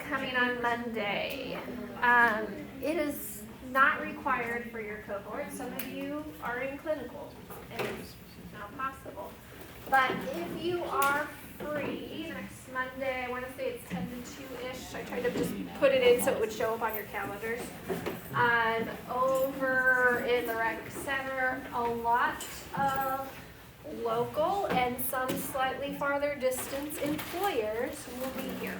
coming on Monday. It is not required for your cohort. Some of you are in clinical, and it's not possible. But if you are free next Monday, I want to say it's 10 to 2-ish. I tried to just put it in so it would show up on your calendars. Over in the rec center, a lot of local and some slightly farther distance employers will be here.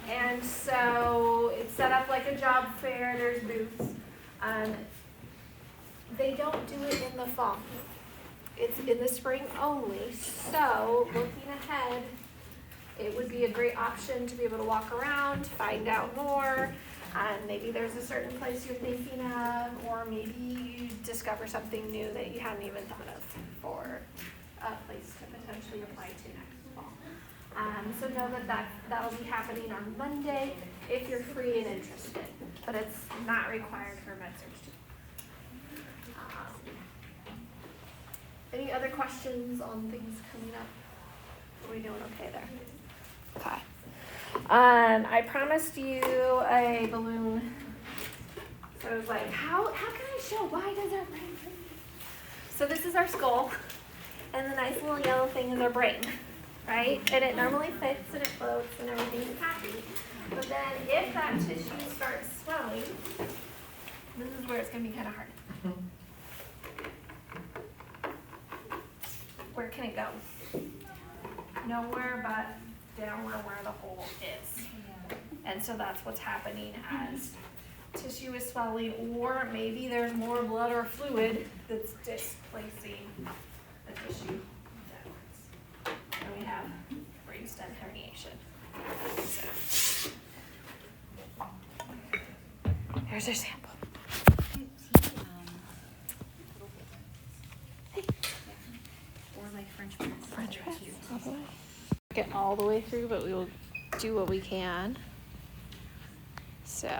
And so it's set up like a job fair. There's booths. They don't do it in the fall. It's in the spring only. So looking ahead, it would be a great option to be able to walk around, find out more. Maybe there's a certain place you're thinking of, or maybe you discover something new that you hadn't even thought of for a place to potentially apply to next fall. So know that'll be happening on Monday if you're free and interested, but it's not required for med-surg. Any other questions on things coming up? Are we doing okay there? Okay. I promised you a balloon. So I was like, how can I show? Why does our brain breathe? So this is our skull, and the nice little yellow thing is our brain, right? And it normally fits and it floats and everything's happy. But then if that tissue starts swelling, this is where it's going to be kind of hard. Where can it go? Nowhere but down where the hole is. And so that's what's happening as tissue is swelling, or maybe there's more blood or fluid that's displacing the tissue downwards. And we have brainstem herniation. So here's our sample. French press all the way. Get all the way through, but we will do what we can. So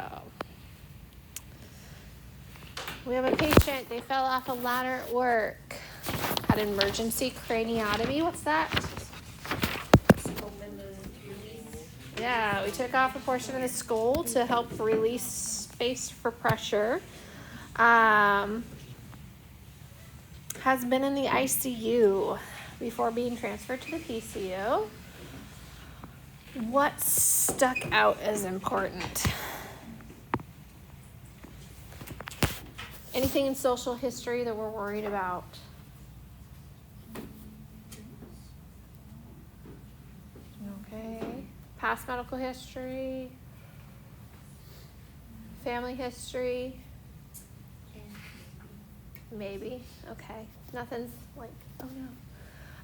we have a patient. They fell off a ladder at work. Had an emergency craniotomy. What's that? Yeah, we took off a portion of the skull to help release space for pressure. Has been in the ICU before being transferred to the PCU. What stuck out as important? Anything in social history that we're worried about? Okay. Past medical history? Family history? Maybe. Okay. Nothing's like, oh no.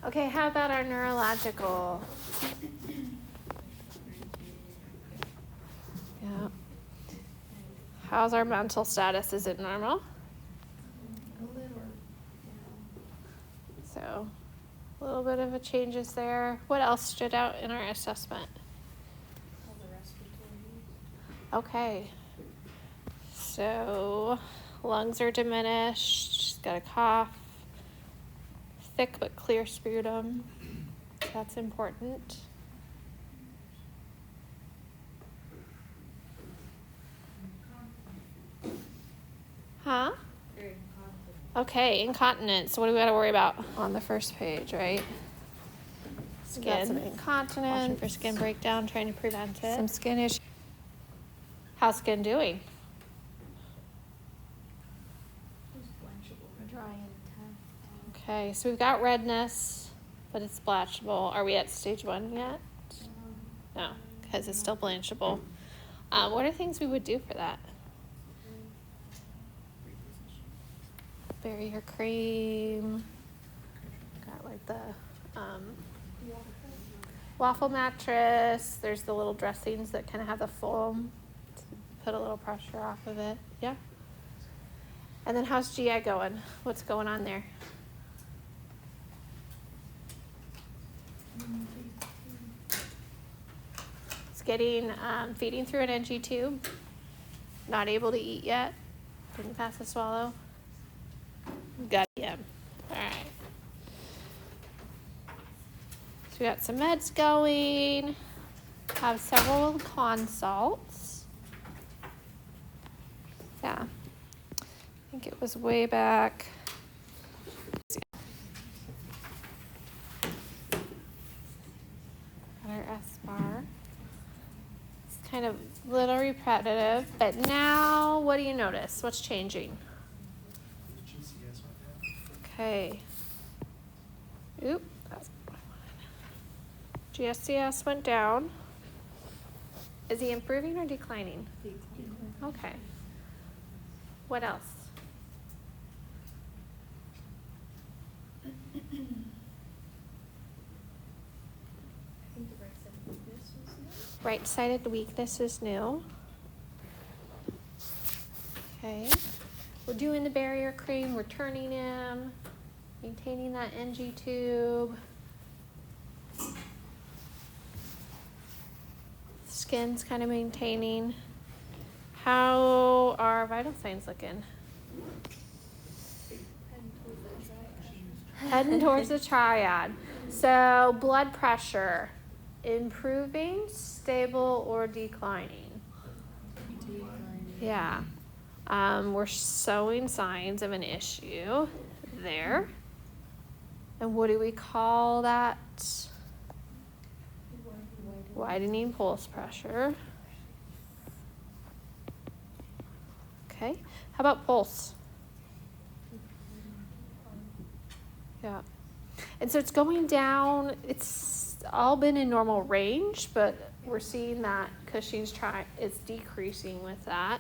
Okay, how about our neurological? Yeah. How's our mental status? Is it normal? So, a little bit of a changes there. What else stood out in our assessment? Okay. So, lungs are diminished. She's got a cough. Thick but clear sputum. That's important. Huh? Okay, incontinence. What do we got to worry about on the first page, right? Skin. Some incontinence. Watching for skin breakdown, trying to prevent it. Some skin issues. How's skin doing? Okay, so we've got redness, but it's blanchable. Are we at stage 1 yet? No, because it's still blanchable. What are things we would do for that? Barrier cream. Got like the waffle mattress. There's the little dressings that kind of have the foam to put a little pressure off of it. Yeah. And then how's GI going? What's going on there? It's getting feeding through an NG tube. Not able to eat yet. Didn't pass the swallow. Got him. All right. So we got some meds going. have several consults. Yeah, I think it was way back. Got our S bar. It's kind of a little repetitive, but now what do you notice? What's changing? Okay. Oop, that's what I wanted. GSCS went down. Is he improving or declining? Okay. What else? Right-sided weakness is new. Okay. We're doing the barrier cream. We're turning him. Maintaining that NG tube. Skin's kind of maintaining. How are vital signs looking? Heading towards the triad. So blood pressure, improving, stable, or declining? Yeah. We're showing signs of an issue there. And what do we call that? Widening pulse pressure. Okay. How about pulse? Yeah. And so it's going down. It's all been in normal range, but we're seeing that Cushing's is decreasing with that.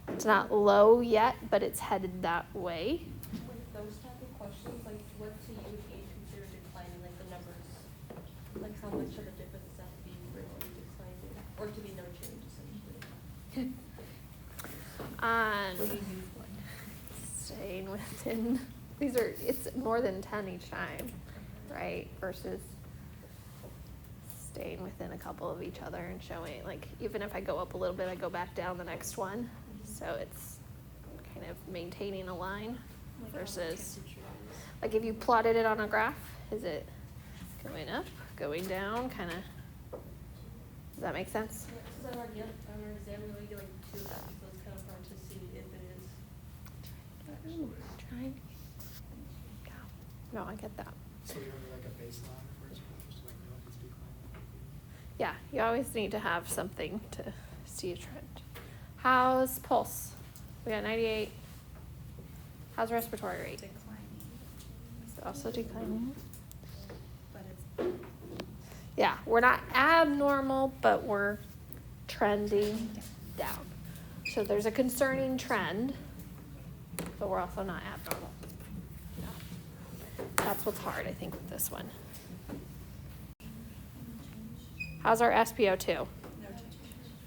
It's not low yet, but it's headed that way. With those type of questions, like what to you would be considered declining, like the numbers? Like how much of a difference does that be for it to be declining? Or to be no change, essentially? What do you use one? Staying within, it's more than 10 each time, right? Versus staying within a couple of each other and showing, like, even if I go up a little bit, I go back down the next one. So it's kind of maintaining a line versus, like if you plotted it on a graph, is it going up, going down, kind of, does that make sense? Yeah, because on our exam, we only get like 2 of them, so it's kind of hard to see if it is. Trying. Yeah. No, I get that. So you have like a baseline first, just to like know if it's declining? Yeah, you always need to have something to see a trend. How's pulse? We got 98. How's respiratory rate? Declining. It's also declining. But it's Yeah, we're not abnormal, but we're trending down. So there's a concerning trend, but we're also not abnormal. Yeah. That's what's hard, I think, with this one. How's our SpO2? no change.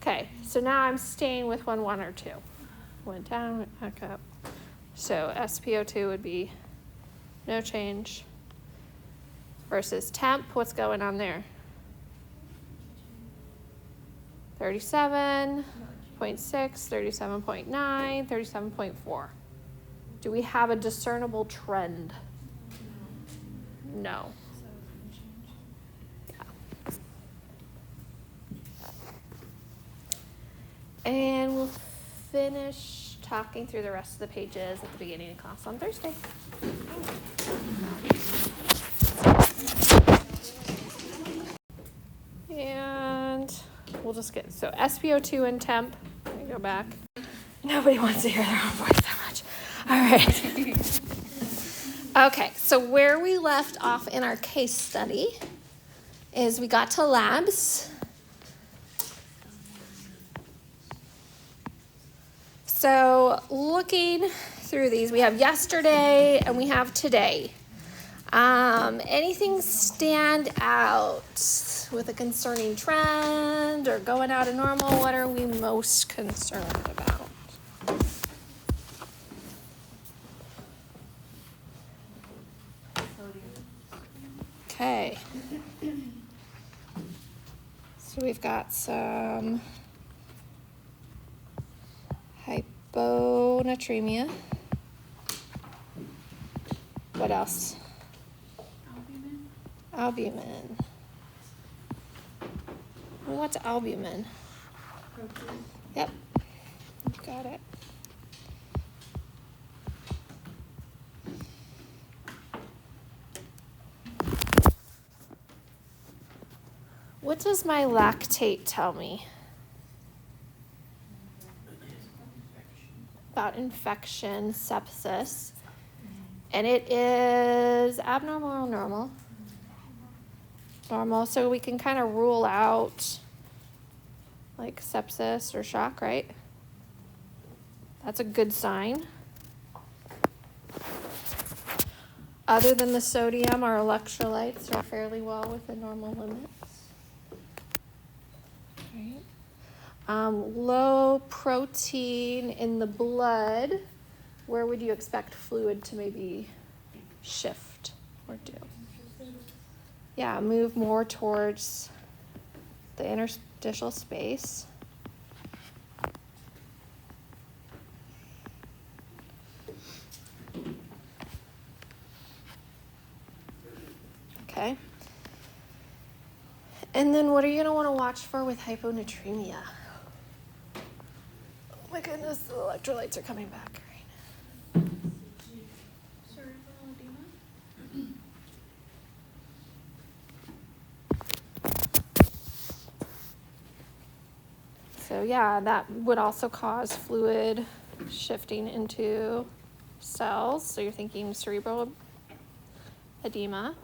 Okay, so now I'm staying with 1, 1, or 2. Went down, went back up. So SpO2 would be no change. Versus temp, what's going on there? 37.6, 37.9, 37.4. Do we have a discernible trend? No. So no change. Yeah. And we'll finish talking through the rest of the pages at the beginning of class on Thursday. And we'll just get, so SpO2 and temp, let me go back. Nobody wants to hear their own voice that much. All right. Okay, so where we left off in our case study is we got to labs. So looking through these, we have yesterday and we have today. Anything stand out with a concerning trend or going out of normal? What are we most concerned about? Okay. So we've got some hyponatremia. What else? Albumin. Albumin. What's albumin? Protein. Yep, got it. What does my lactate tell me? About infection, sepsis. And it is abnormal or normal? Normal, so we can kind of rule out like sepsis or shock, right? That's a good sign. Other than the sodium, our electrolytes are fairly well within normal limits. Right. Low protein in the blood. Where would you expect fluid to maybe shift or do? Yeah, move more towards the interstitial space. Okay. And then what are you going to want to watch for with hyponatremia? Oh my goodness, the electrolytes are coming back. Cerebral edema. So yeah, that would also cause fluid shifting into cells. So you're thinking cerebral edema.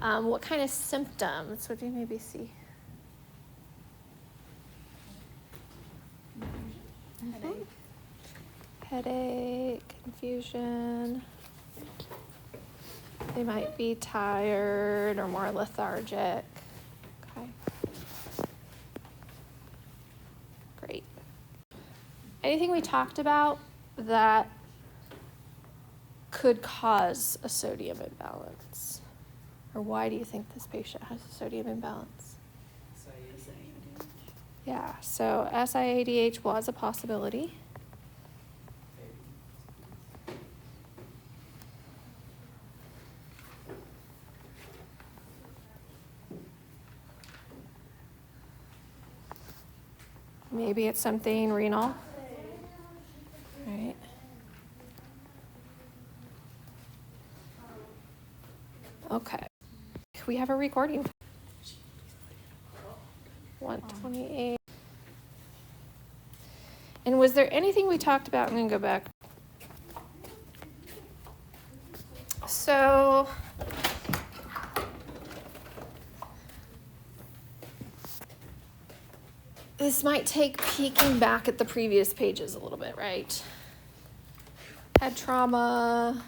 What kind of symptoms would you maybe see? Headache. Headache, confusion. They might be tired or more lethargic. Okay. Great. Anything we talked about that could cause a sodium imbalance? Or why do you think this patient has a sodium imbalance? Yeah, so SIADH was a possibility. Maybe it's something renal. Right. Okay. We have a recording. 128. And was there anything we talked about? I'm going to go back. So, this might take peeking back at the previous pages a little bit, right? Had trauma,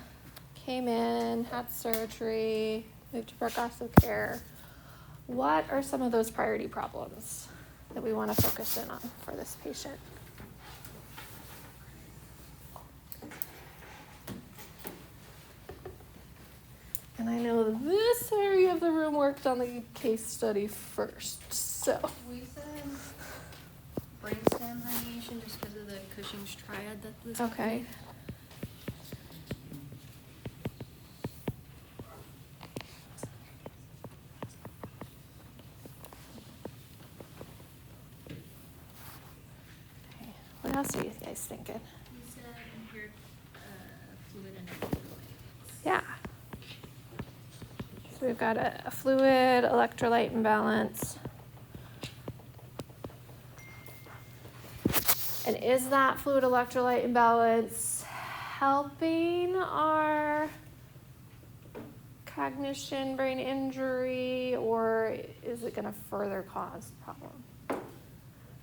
came in, had surgery, moved to progressive care. What are some of those priority problems that we want to focus in on for this patient? And I know this area of the room worked on the case study first, so. We said brainstem herniation just because of the Cushing's triad that this. Okay. Okay. What else are you guys thinking? We said impaired fluid and electrolytes. Yeah. So we've got a fluid electrolyte imbalance. And is that fluid electrolyte imbalance helping our cognition, brain injury, or is it going to further cause problem?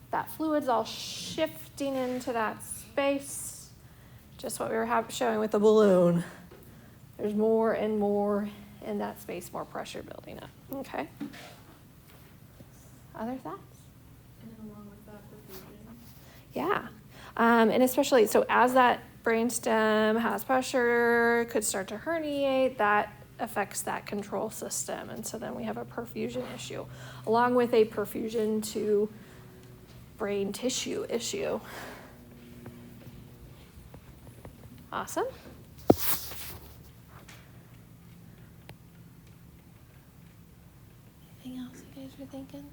That fluid's all shifting into that space, just what we were showing with the balloon. There's more and more in that space, more pressure building up. Okay. Other thoughts? And then along with that, perfusion. Yeah. And especially, so as that brainstem has pressure, could start to herniate, that affects that control system. And so then we have a perfusion issue, along with a perfusion to brain tissue issue. Awesome. Anything else you guys were thinking?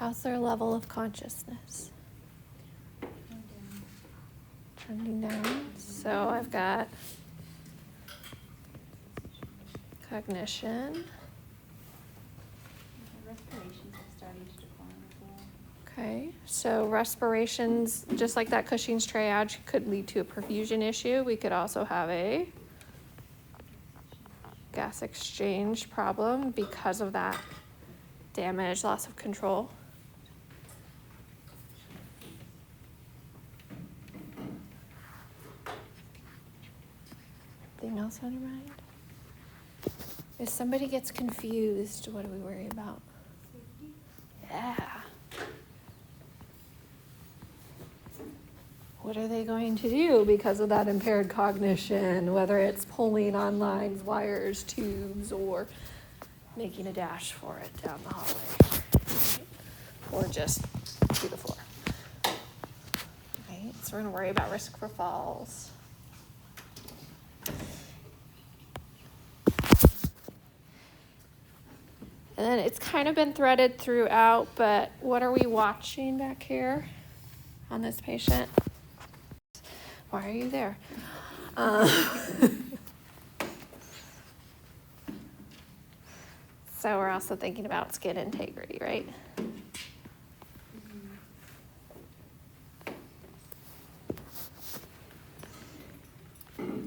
How's their level of consciousness? Trending down. So I've got cognition. Respirations have started to decline as well. Okay, so respirations, just like that Cushing's triad, could lead to a perfusion issue. We could also have a gas exchange problem because of that damage, loss of control. Anything else on your mind? If somebody gets confused, what do we worry about? Yeah. What are they going to do because of that impaired cognition, whether it's pulling on lines, wires, tubes, or making a dash for it down the hallway, or just to the floor. Right, so we're gonna worry about risk for falls. And then it's kind of been threaded throughout, but what are we watching back here on this patient? Why are you there? So we're also thinking about skin integrity, right?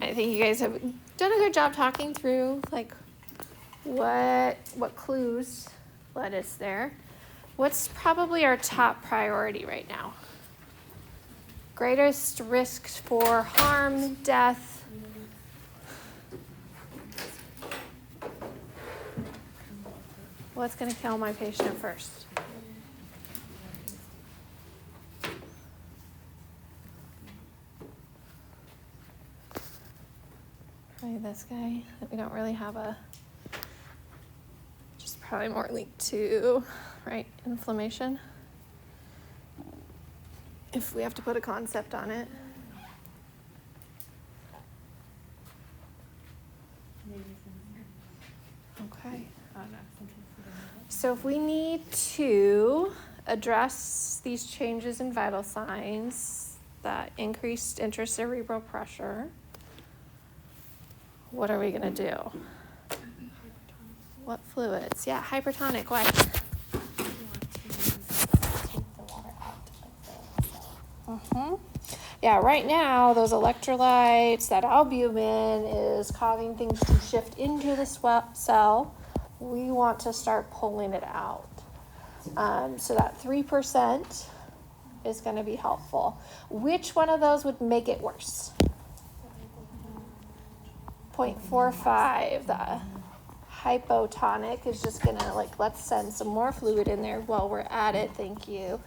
I think you guys have done a good job talking through like what clues led us there. What's probably our top priority right now? Greatest risks for harm, death. What's going to kill my patient first? Probably this guy that we don't really have a, just probably more linked to, right, inflammation. If we have to put a concept on it. Okay. So if we need to address these changes in vital signs, that increased intracerebral pressure, what are we gonna do? What fluids? Yeah, hypertonic, why? Yeah, right now, those electrolytes, that albumin is causing things to shift into the cell. We want to start pulling it out. So that 3% is going to be helpful. Which one of those would make it worse? 0.45. The hypotonic is just going to, like, let's send some more fluid in there while we're at it. Thank you.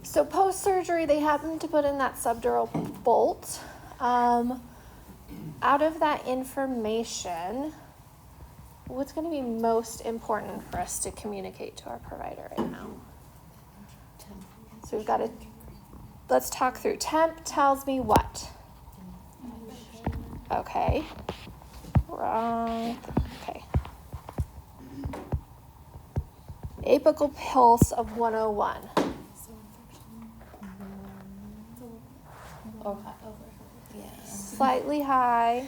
So post-surgery, they happen to put in that subdural bolt. Out of that information, what's going to be most important for us to communicate to our provider right now? So we've got to, let's talk through. Temp tells me what? Okay. Wrong. Okay. Apical pulse of 101. Slightly high.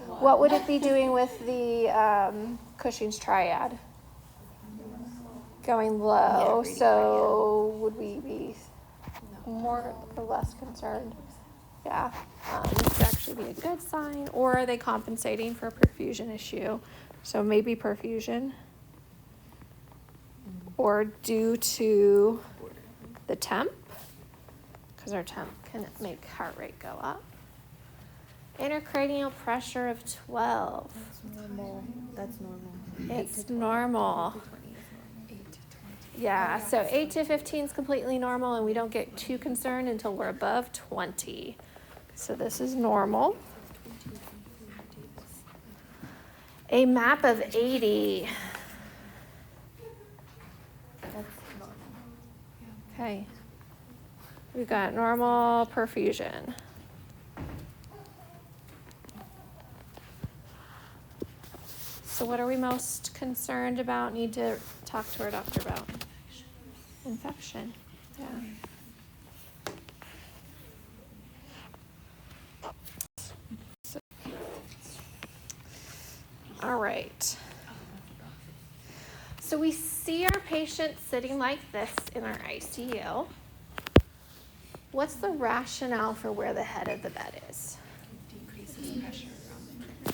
What would it be doing with the Cushing's triad? Going low. So would we be more or less concerned? Yeah. This would actually be a good sign. Or are they compensating for a perfusion issue? So maybe perfusion. Or due to the temp, because our temp can make heart rate go up. Intracranial pressure of 12. That's normal. It's normal. Yeah, so 8 to 15 is completely normal, and we don't get too concerned until we're above 20. So this is normal. A map of 80. Okay. We've got normal perfusion. So what are we most concerned about? Need to talk to our doctor about? Infection. Yeah. All right. So we see our patient sitting like this in our ICU. What's the rationale for where the head of the bed is? Decreases pressure around the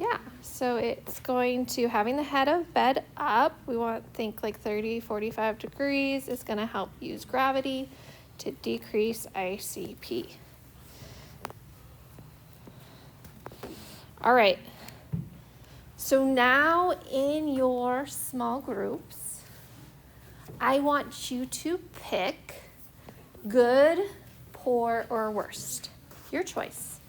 Yeah, so it's going to, having the head of bed up, we want to think like 30, 45 degrees is going to help use gravity to decrease ICP. All right. So now in your small groups, I want you to pick good, poor, or worst. Your choice.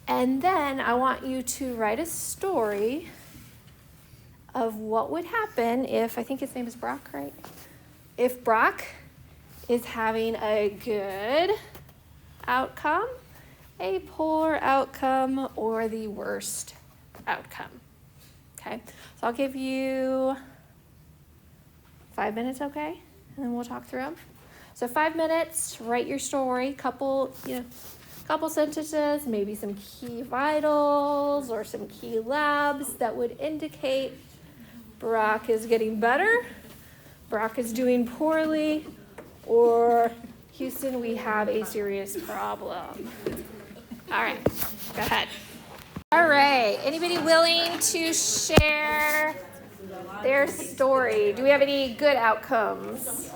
And then I want you to write a story of what would happen if, I think his name is Brock, right? If Brock is having a good outcome, a poor outcome, or the worst outcome. Okay, so I'll give you 5 minutes, okay? And then we'll talk through them. So 5 minutes, write your story, couple sentences, maybe some key vitals or some key labs that would indicate Brock is getting better, Brock is doing poorly, or Houston, we have a serious problem. All right, go ahead. All right, anybody willing to share their story? Do we have any good outcomes?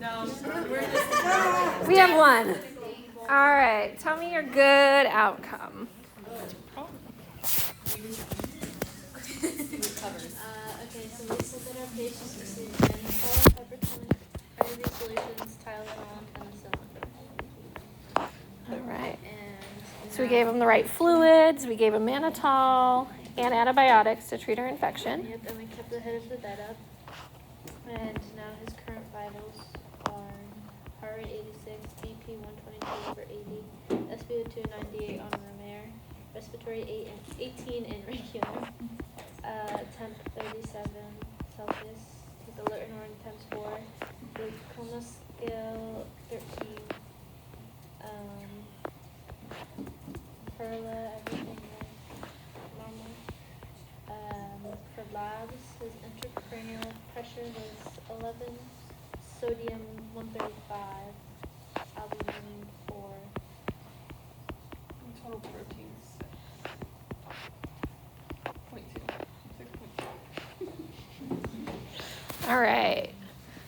No. We have one. All right, tell me your good outcome. Okay, so we said that our patients received mannitol, hypertonic IV solutions, Tylenol, and penicillin. All right. And So we gave him the right fluids, we gave him mannitol and antibiotics to treat our infection. Yep, and we kept the head of the bed up. And now his current vitals are heart rate 86, BP 122/80, SpO2 98 on room air, respiratory 18 and regular, temp 37 Celsius, with alert and warning temps 4, glaucoma scale 13, Perla, everything was normal. For labs, his intracranial pressure was 11, sodium 135, albumin 4. Total proteins 6.2. All right.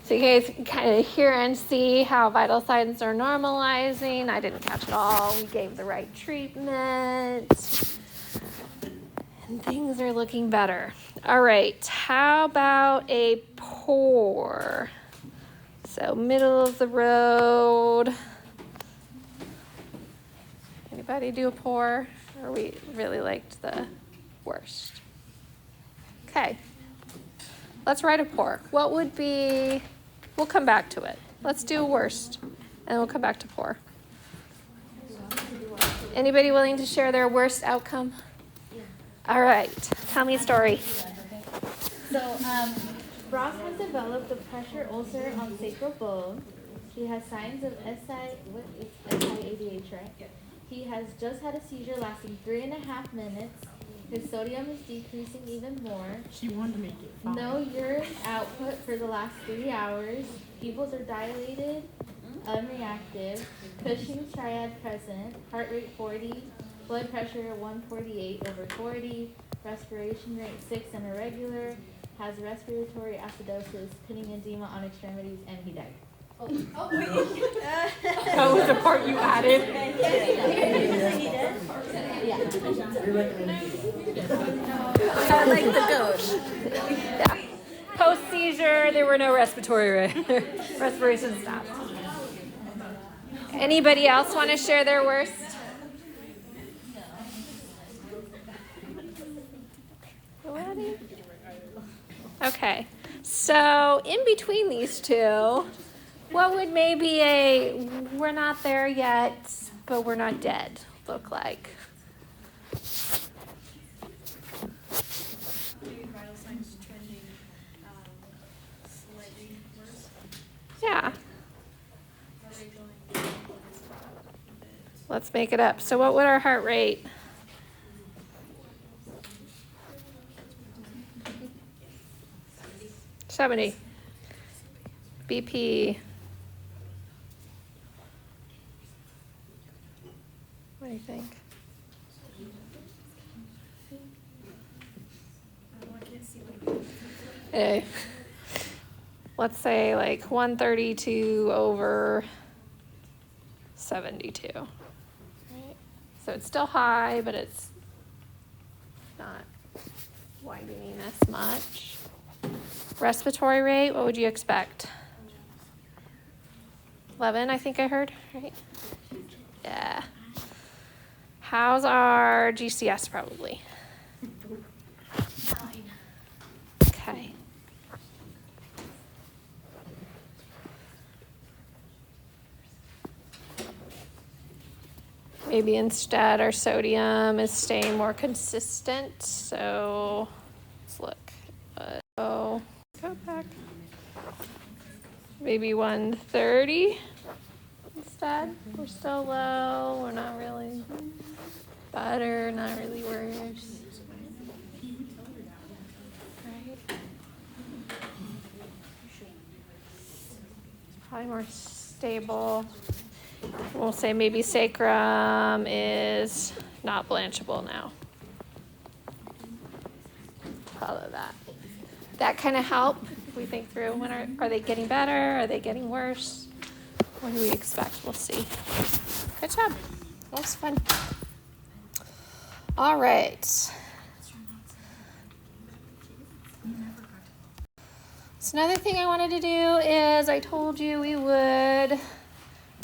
So you guys can kind of hear and see how vital signs are normalizing. I didn't catch it all. We gave the right treatment. And things are looking better. All right. How about a poor? So middle of the road. Anybody do a poor? Or we really liked the worst? Okay. Let's write a poor. What would be, we'll come back to it. Let's do a worst, and we'll come back to poor. Anybody willing to share their worst outcome? All right, tell me a story. So, Brock has developed a pressure ulcer on sacral bone. He has signs of SIADH, right? He has just had a seizure lasting 3.5 minutes. His sodium is decreasing even more. She wanted to make it fine. No urine output for the last 3 hours. Pupils are dilated, unreactive. Cushing's triad present. Heart rate 40. Blood pressure 148/40. Respiration rate 6 and irregular. Has respiratory acidosis, pinning edema on extremities, and he died. That was the part you added. Yeah. I like the goat. Yeah. Post seizure, there were no respiratory respiration stopped. Anybody else want to share their worst? Nobody? Okay. So in between these two, what would maybe a we're not there yet, but we're not dead look like? Yeah. Let's make it up. So what would our heart rate? $70. BP. What do you think? Anyway, let's say like 132 over 72. Right? So it's still high, but it's not widening as much. Respiratory rate, what would you expect? 11, I think I heard, right? Yeah. How's our GCS probably? Okay. Maybe instead our sodium is staying more consistent, so let's look. So go back. Maybe 130 instead. We're still low, we're not really better, not really worse. Right? Probably more stable. We'll say maybe sacrum is not blanchable now. Follow that. That kind of help if we think through when are they getting better? Are they getting worse? What do we expect? We'll see. Good job. That was fun. All right. So another thing I wanted to do is I told you we would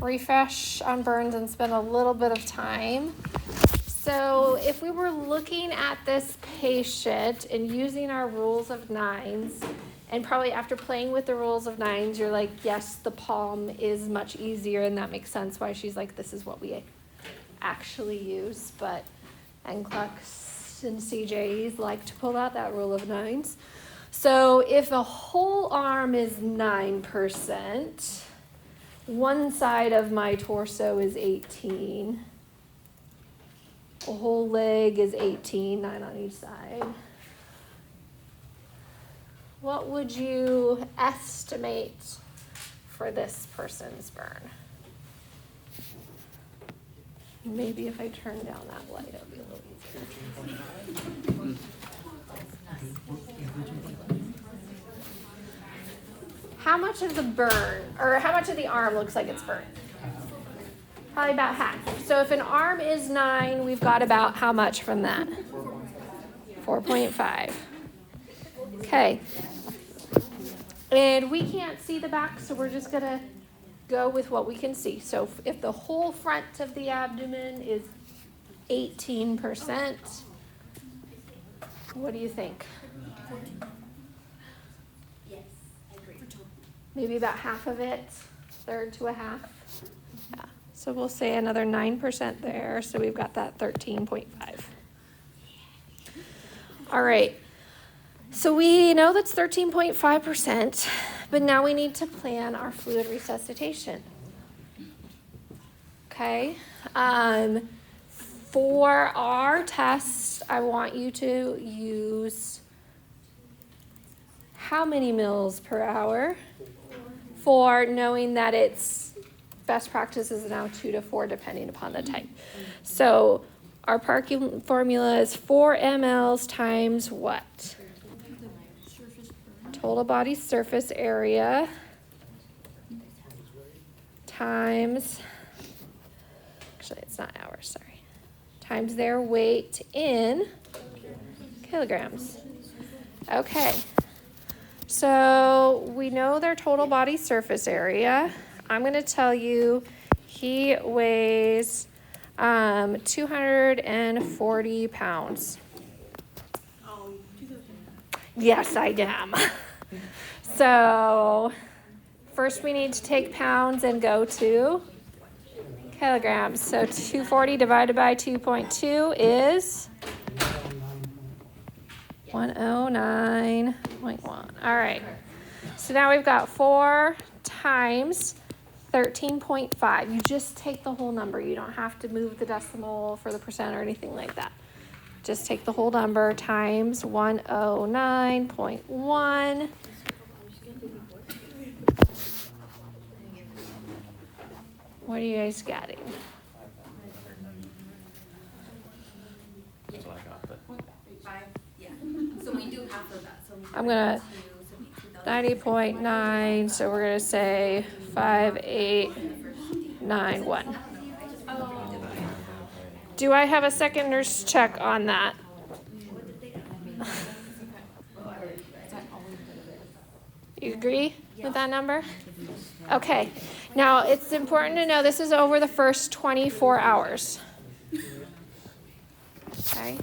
refresh on burns and spend a little bit of time. So if we were looking at this patient and using our rules of nines, and probably after playing with the rules of nines, you're like, yes, the palm is much easier, and that makes sense why she's like, this is what we actually use. But NCLEX and CJs like to pull out that rule of nines. So if a whole arm is 9%, one side of my torso is 18. A whole leg is 18, 9 on each side. What would you estimate for this person's burn? Maybe if I turn down that light, it'll be a little easier. How much of the burn, or how much of the arm looks like it's burned? Probably about half. So if an arm is 9, we've got about how much from that? 4.5. Okay. And we can't see the back, so we're just going to go with what we can see. So if the whole front of the abdomen is 18%, what do you think? Maybe about half of it, third to a half. Yeah. So we'll say another 9% there. So we've got that 13.5. All right. So we know that's 13.5%, but now we need to plan our fluid resuscitation. Okay. For our test, I want you to use how many mils per hour? For knowing that it's best practice is now 2 to 4 depending upon the type. So our parking formula is 4 mLs times what? Total body surface area times, actually it's not hours, sorry, times their weight in kilograms. Okay. So we know their total body surface area. I'm going to tell you he weighs 240 pounds. Yes, I am. So first we need to take pounds and go to kilograms. So 240 divided by 2.2 is 109.1. All right. So now we've got 4 times 13.5. You just take the whole number. You don't have to move the decimal for the percent or anything like that. Just take the whole number times 109.1. What are you guys getting? That's what I got, but. 5, yeah. So we do half of that, so. I'm gonna 90.9, so we're gonna say 5891. Do I have a second nurse check on that? You agree with that number? Okay. Now, it's important to know this is over the first 24 hours. Okay?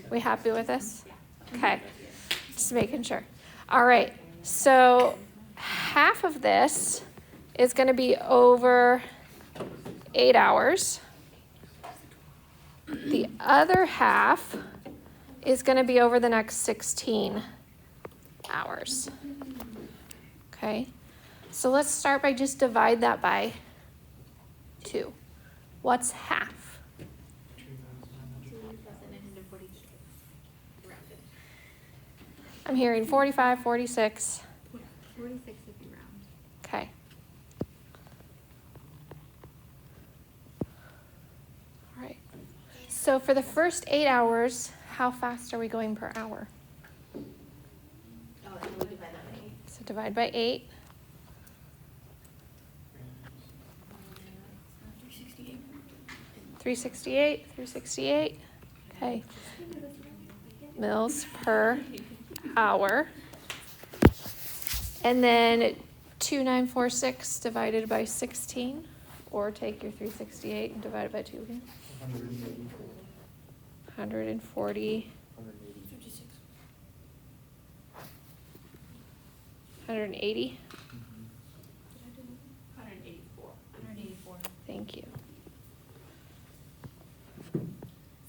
We happy with this? Okay. Just making sure. All right. So half of this is going to be over 8 hours. The other half is going to be over the next 16 hours. Okay? So let's start by just divide that by 2. What's half? 2,940 rounded. I'm hearing 45, 46. 46 if you round. Okay. All right. So for the first 8 hours, how fast are we going per hour? Oh, and we divide that by 8. So divide by 8. 368. 368. Okay. Mils per hour. And then 2946 divided by 16, or take your 368 and divide it by 2 again. 140. 180. 184. Thank you.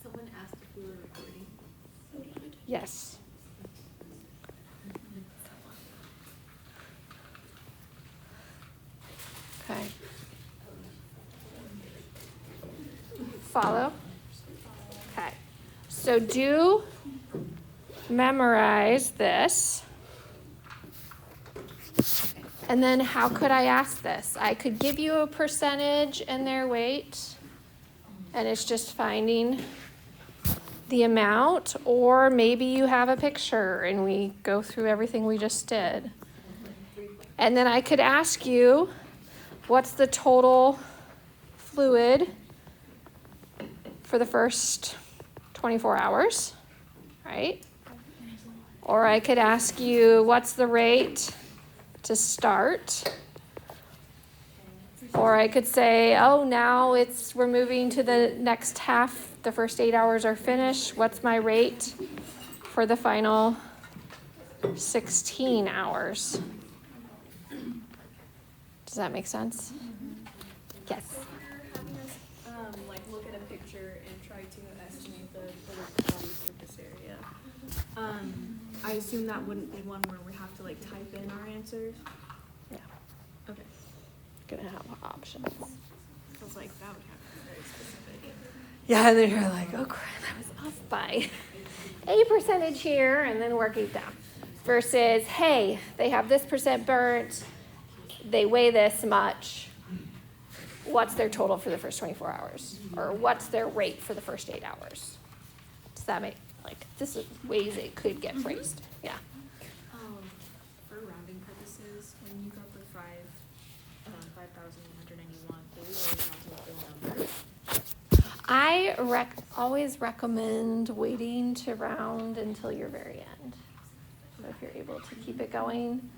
Someone asked if we were recording. Yes. Okay. Follow? Okay. So do memorize this. And then how could I ask this? I could give you a percentage and their weight, and it's just finding the amount, or maybe you have a picture and we go through everything we just did. And then I could ask you, what's the total fluid for the first 24 hours, right? Or I could ask you, what's the rate to start? Or I could say, oh, now we're moving to the next half. The first 8 hours are finished. What's my rate for the final 16 hours? Does that make sense? Yes. So if you're having us, look at a picture and try to estimate the body surface area, I assume that wouldn't be one where we have to type in our answers? Yeah. Okay. Gonna have options. I was like, that would have to be very specific. Yeah, and then you're like, oh crap, I was off by a percentage here, and then work it down. Versus, hey, they have this percent burnt, they weigh this much. What's their total for the first 24 hours? Or what's their rate for the first 8 hours? Does that make, this is ways it could get phrased. Yeah. For rounding purposes, when you go up with 5,191, do we always round to a full number? I always recommend waiting to round until your very end. So if you're able to keep it going,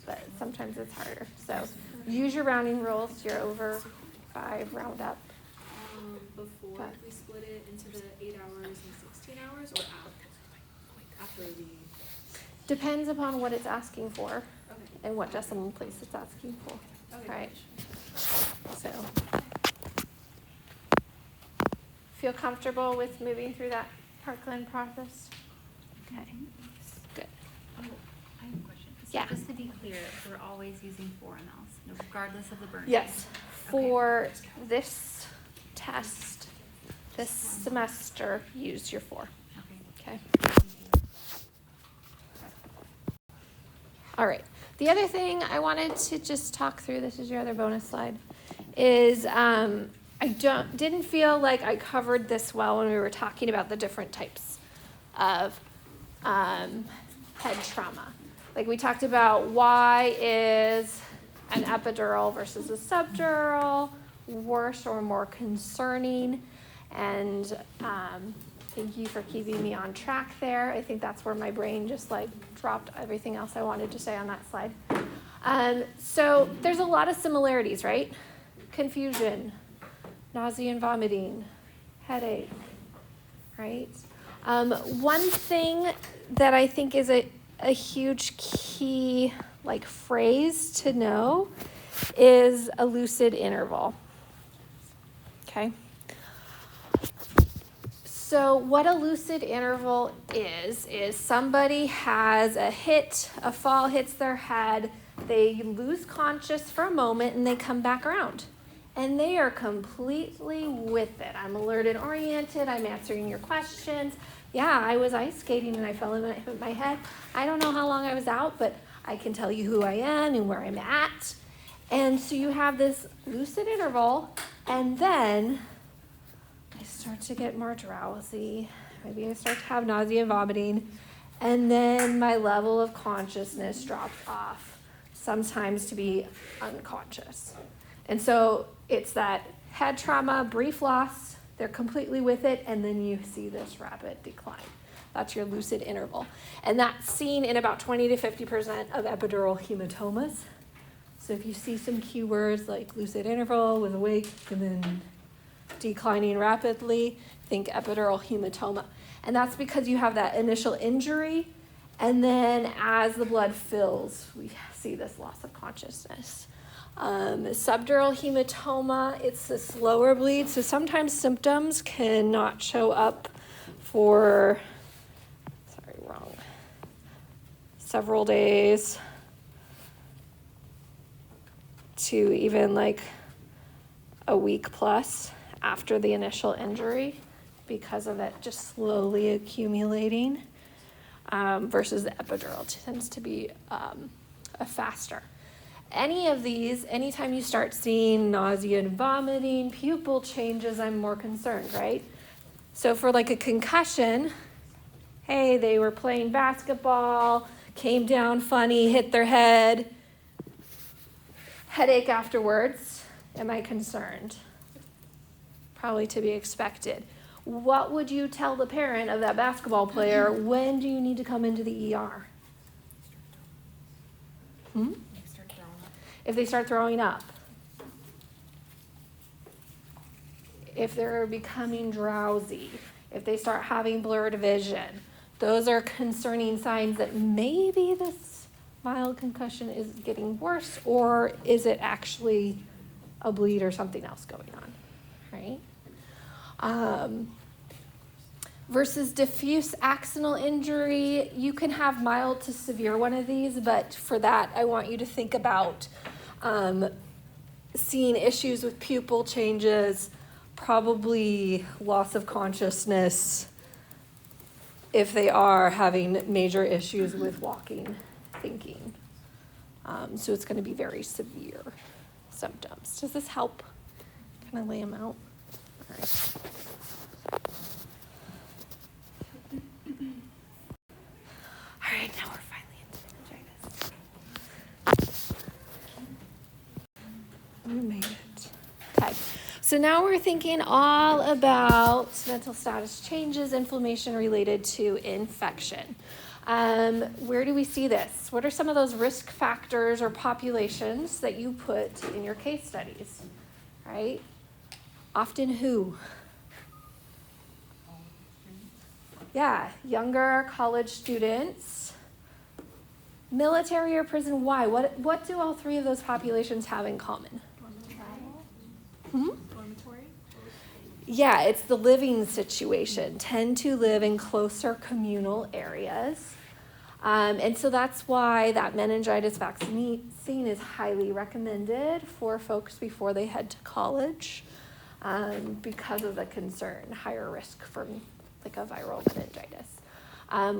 but sometimes it's harder. So use your rounding rules. You're over 5, round up. Before we split it into the 8 hours and 16 hours, or after the? Depends upon what it's asking for Okay. and what decimal place it's asking for. Okay. Right. So feel comfortable with moving through that Parkland process? Okay, good. Oh, I have a question. So Yeah. just to be clear, we're always using 4 mLs, regardless of the burn. Yes, Okay. for this test, this semester, use your 4. Okay. Okay. All right. The other thing I wanted to just talk through, this is your other bonus slide, is I didn't feel like I covered this well when we were talking about the different types of head trauma. Like we talked about why is an epidural versus a subdural worse or more concerning, and thank you for keeping me on track there. I think that's where my brain just like dropped everything else I wanted to say on that slide. So there's a lot of similarities, right? Confusion, nausea and vomiting, headache, right? One thing that I think is a huge key like phrase to know is a lucid interval. Okay. So what a lucid interval is somebody has a fall hits their head, they lose conscious for a moment and they come back around. And they are completely with it. I'm alert and oriented, I'm answering your questions. Yeah, I was ice skating and I fell in my head. I don't know how long I was out, but I can tell you who I am and where I'm at. And so you have this lucid interval, and then I start to get more drowsy. Maybe I start to have nausea and vomiting. And then my level of consciousness drops off, sometimes to be unconscious. And so it's that head trauma, brief loss, they're completely with it, and then you see this rapid decline. That's your lucid interval. And that's seen in about 20 to 50% of epidural hematomas. So if you see some keywords like lucid interval with awake and then declining rapidly, think epidural hematoma. And that's because you have that initial injury, and then as the blood fills, we see this loss of consciousness. Subdural hematoma, it's a slower bleed, so sometimes symptoms cannot show up for, several days to even like a week plus after the initial injury because of it just slowly accumulating, versus the epidural tends to be a faster. Any of these, anytime you start seeing nausea and vomiting, pupil changes, I'm more concerned, right? So for like a concussion, hey, they were playing basketball, came down funny, hit their head, headache afterwards, am I concerned? Probably to be expected. What would you tell the parent of that basketball player? When do you need to come into the ER? If they start throwing up. If they're becoming drowsy. If they start having blurred vision. Those are concerning signs that maybe this mild concussion is getting worse, or is it actually a bleed or something else going on, right? Versus diffuse axonal injury, you can have mild to severe one of these, but for that, I want you to think about seeing issues with pupil changes, probably loss of consciousness, if they are having major issues with walking, thinking. So it's going to be very severe symptoms. Does this help kind of lay them out? All right. All right, now we're finally into meningitis. We made it. Okay. So now we're thinking all about mental status changes, inflammation related to infection. Where do we see this? What are some of those risk factors or populations that you put in your case studies, right? Often who? Yeah, younger college students. Military or prison, why? What do all three of those populations have in common? Dormitory? Hmm? Dormitory? Yeah, it's the living situation. Tend to live in closer communal areas. And so that's why that meningitis vaccine is highly recommended for folks before they head to college, because of the concern, higher risk from like a viral meningitis.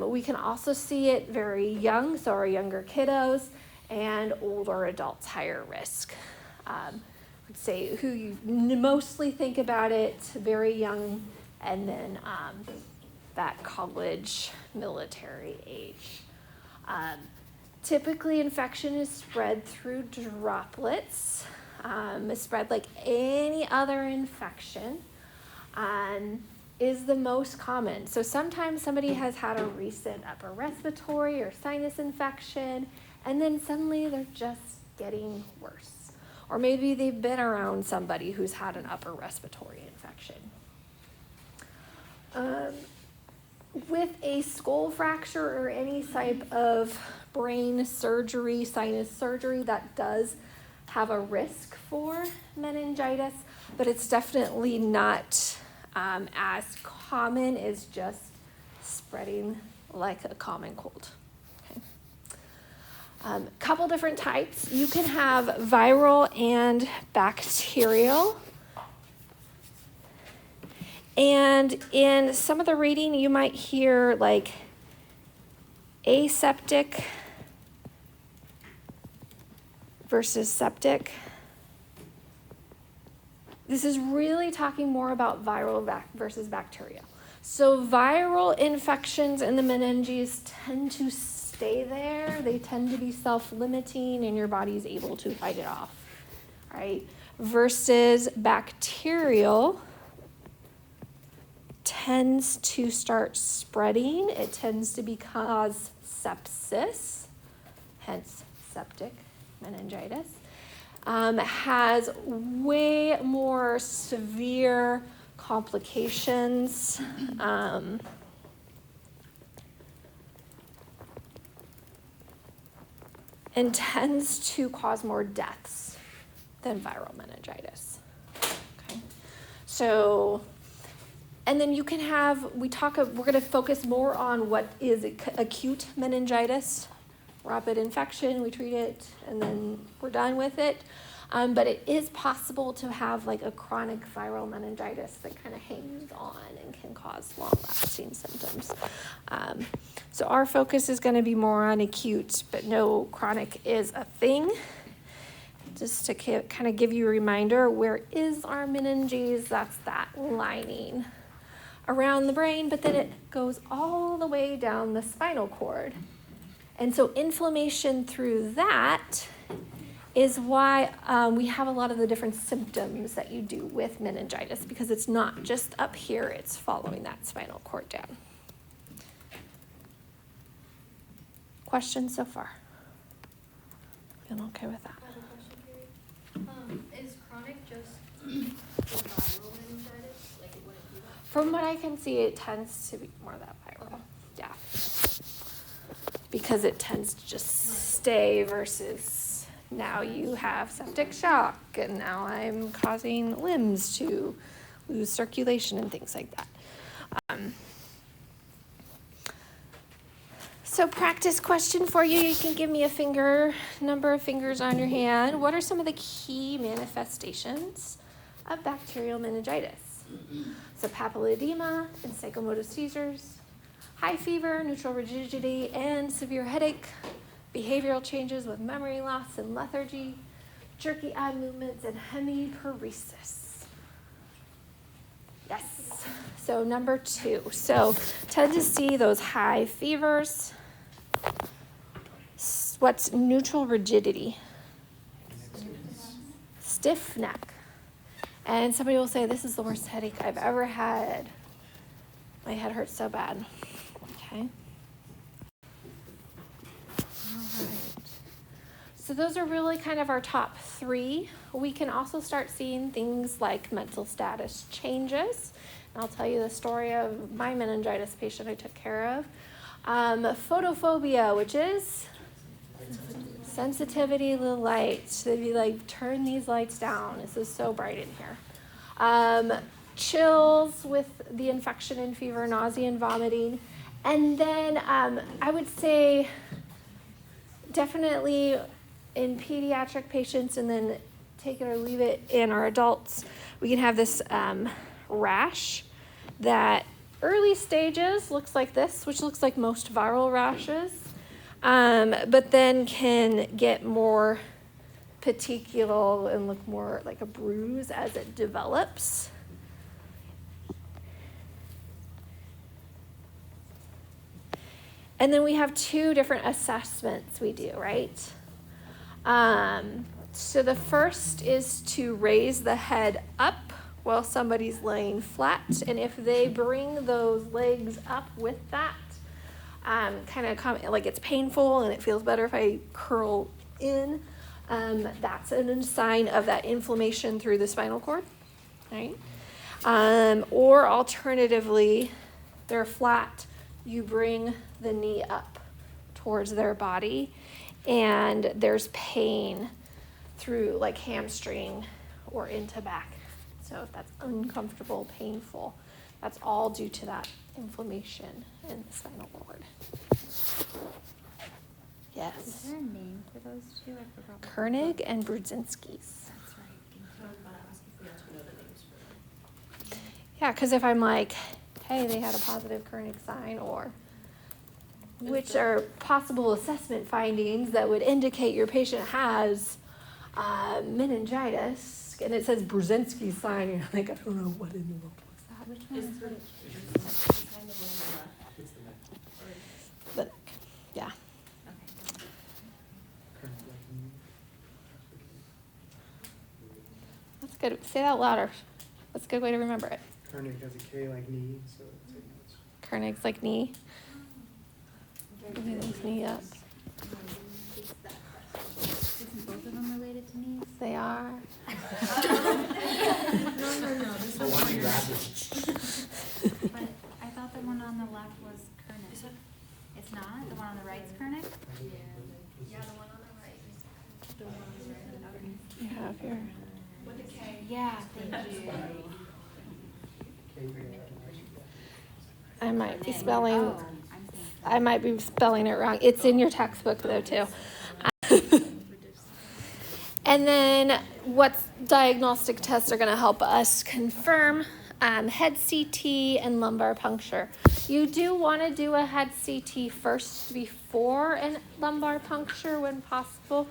We can also see it very young, so our younger kiddos and older adults, higher risk. I'd say who you mostly think about it, very young, and then that college, military age. Typically, infection is spread through droplets. It's spread like any other infection, is the most common. So sometimes somebody has had a recent upper respiratory or sinus infection, and then suddenly they're just getting worse. Or maybe they've been around somebody who's had an upper respiratory infection. With a skull fracture or any type of brain surgery, sinus surgery, that does have a risk for meningitis, but it's definitely not as common as just spreading like a common cold. Couple different types. You can have viral and bacterial. And in some of the reading, you might hear like aseptic versus septic. This is really talking more about viral versus bacterial. So viral infections in the meninges tend to stay there. They tend to be self-limiting and your body's able to fight it off, right? Versus bacterial tends to start spreading. It tends to cause sepsis, hence septic meningitis. Has way more severe complications. And tends to cause more deaths than viral meningitis. Okay. So, and then you can have, we're going to focus more on what is acute meningitis, rapid infection, we treat it, and then we're done with it. But it is possible to have like a chronic viral meningitis that kind of hangs on and can cause long-lasting symptoms. So our focus is going to be more on acute, but no, chronic is a thing. Just to kind of give you a reminder, where is our meninges? That's that lining around the brain, but then it goes all the way down the spinal cord. And so inflammation through that is why we have a lot of the different symptoms that you do with meningitis, because it's not just up here, it's following that spinal cord down. Questions so far? Feeling okay with that? I have a question, Carrie. Is chronic just for viral meningitis? Like, it wouldn't be that? From what I can see, it tends to be more that viral. Okay. Yeah. Because it tends to just stay versus now you have septic shock and now I'm causing limbs to lose circulation and things like that. So practice question for you. You can give me a number of fingers on your hand. What are some of the key manifestations of bacterial meningitis? So papilledema and psychomotor seizures, high fever, neutral rigidity, and severe headache, behavioral changes with memory loss and lethargy, jerky eye movements, and hemiparesis. Yes. So number 2. So tend to see those high fevers. What's neutral rigidity? Stiff neck. And somebody will say, this is the worst headache I've ever had. My head hurts so bad. Okay. All right. So those are really kind of our top 3. We can also start seeing things like mental status changes. And I'll tell you the story of my meningitis patient I took care of. Photophobia, which is sensitivity to the light. So they'd be like, turn these lights down. This is so bright in here. chills with the infection and fever, nausea and vomiting. And then I would say definitely in pediatric patients, and then take it or leave it in our adults, we can have this rash that early stages looks like this, which looks like most viral rashes, but then can get more petechial and look more like a bruise as it develops. And then we have two different assessments we do, right? So the first is to raise the head up while somebody's laying flat. And if they bring those legs up with that, like it's painful and it feels better if I curl in, that's a sign of that inflammation through the spinal cord, right? Or alternatively, they're flat, you bring the knee up towards their body, and there's pain through like hamstring or into back. So if that's uncomfortable, painful, that's all due to that inflammation in the spinal cord. Yes. Is there a name for those two? I forgot. Koenig and Brudzinski's. That's right. Yeah, because if I'm like, hey, they had a positive Koenig sign, or which are possible assessment findings that would indicate your patient has meningitis, and it says Brudzinski's sign, and you're like, I don't know what in the world was that. Which one is it? It's the neck. But yeah, Current like knee. that's good. Say that louder. That's a good way to remember it. Koenig has a K like knee, so it's like it's Koenig's like knee. Maybe his knee up. Isn't both of them related to knees? They are. No. This the one you grabbed it. But I thought the one on the left was Koenig. It's not? The one on the right's Koenig? Yeah, the one on the right is the one on the right. You have your. With the K. Yeah, thank you. I might be spelling. Oh, I'm I might be spelling it wrong. It's in your textbook though too. And then what diagnostic tests are going to help us confirm head CT and lumbar puncture? You do want to do a head CT first before a lumbar puncture when possible,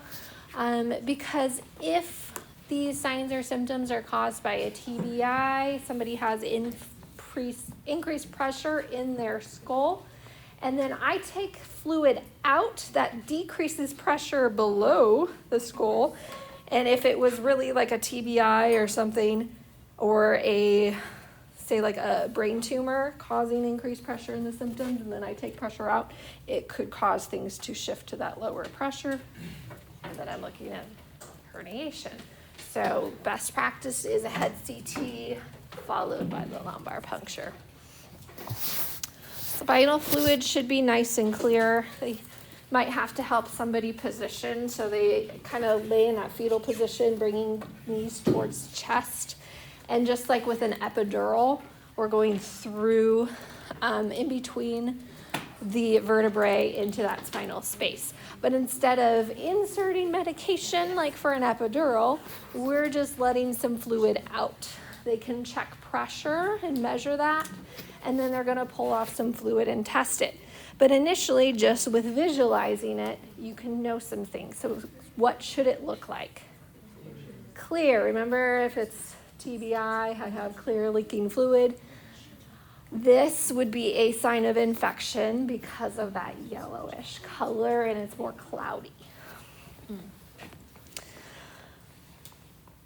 because if these signs or symptoms are caused by a TBI, somebody has increased pressure in their skull, and then I take fluid out that decreases pressure below the skull. And if it was really like a TBI or something, or say like a brain tumor causing increased pressure in the symptoms, and then I take pressure out, it could cause things to shift to that lower pressure. And then I'm looking at herniation. So best practice is a head CT followed by the lumbar puncture. Spinal fluid should be nice and clear. They might have to help somebody position, so they kind of lay in that fetal position, bringing knees towards chest. And just like with an epidural, we're going through in between the vertebrae into that spinal space. But instead of inserting medication like for an epidural, we're just letting some fluid out. They can check pressure and measure that, and then they're going to pull off some fluid and test it. But initially, just with visualizing it, you can know some things. So what should it look like? Clear. Remember, if it's TBI, I have clear leaking fluid. This would be a sign of infection because of that yellowish color, and it's more cloudy.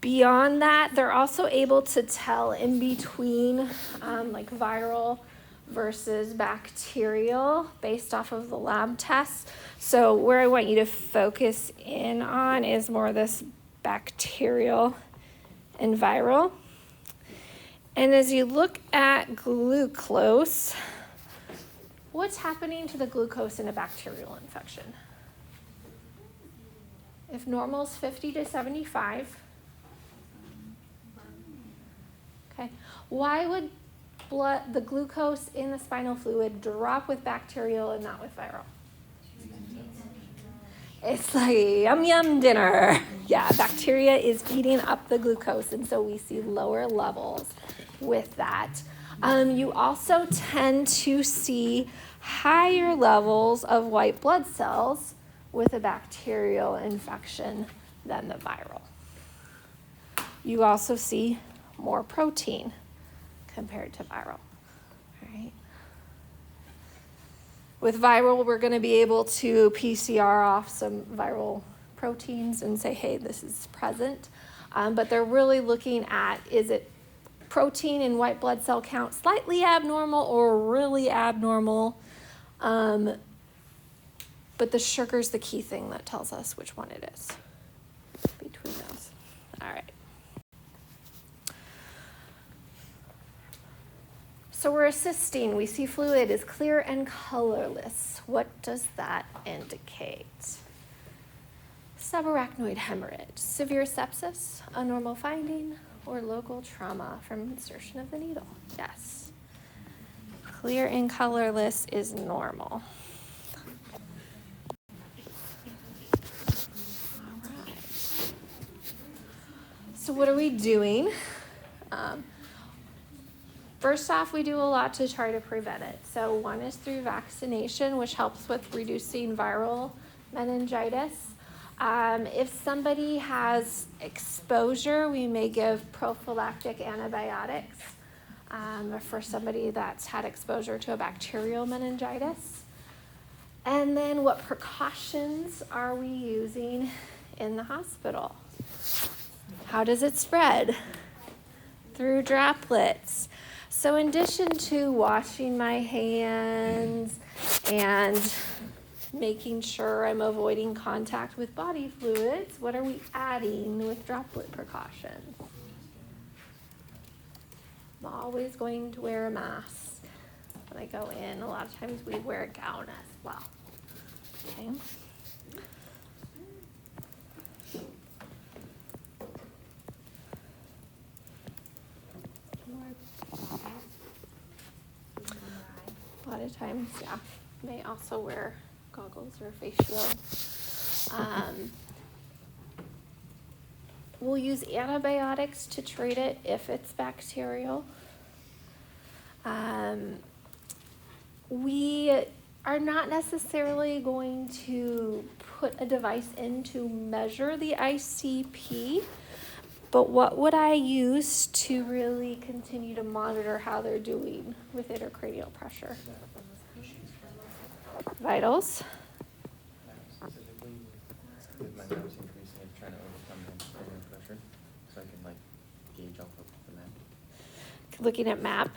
Beyond that, they're also able to tell in between like viral versus bacterial based off of the lab tests. So where I want you to focus in on is more this bacterial and viral. And as you look at glucose, what's happening to the glucose in a bacterial infection? If normal is 50 to 75, okay, Why would the glucose in the spinal fluid drop with bacterial and not with viral? It's like yum yum dinner. Yeah, bacteria is eating up the glucose, and so we see lower levels with that. You also tend to see higher levels of white blood cells with a bacterial infection than the viral. You also see more protein compared to viral. All right. With viral, we're going to be able to PCR off some viral proteins and say, hey, this is present. But they're really looking at, is it protein and white blood cell count slightly abnormal or really abnormal? But the sugar's the key thing that tells us which one it is between those. All right. So we're assisting. We see fluid is clear and colorless. What does that indicate? Subarachnoid hemorrhage, severe sepsis, a normal finding, or local trauma from insertion of the needle? Yes. Clear and colorless is normal. All right. So what are we doing? First off, we do a lot to try to prevent it. So one is through vaccination, which helps with reducing viral meningitis. If somebody has exposure, we may give prophylactic antibiotics for somebody that's had exposure to a bacterial meningitis. And then what precautions are we using in the hospital? How does it spread? Through droplets. So in addition to washing my hands and making sure I'm avoiding contact with body fluids, what are we adding with droplet precautions? I'm always going to wear a mask when I go in. A lot of times we wear a gown as well. Okay. A lot of times, yeah, may also wear goggles or face shield. We'll use antibiotics to treat it if it's bacterial. We are not necessarily going to put a device in to measure the ICP, but what would I use to really continue to monitor how they're doing with intracranial pressure? Vitals. Specifically, with my nerves increasing, I'm trying to overcome the intracranial pressure, so I can gauge off of the map. Looking at map.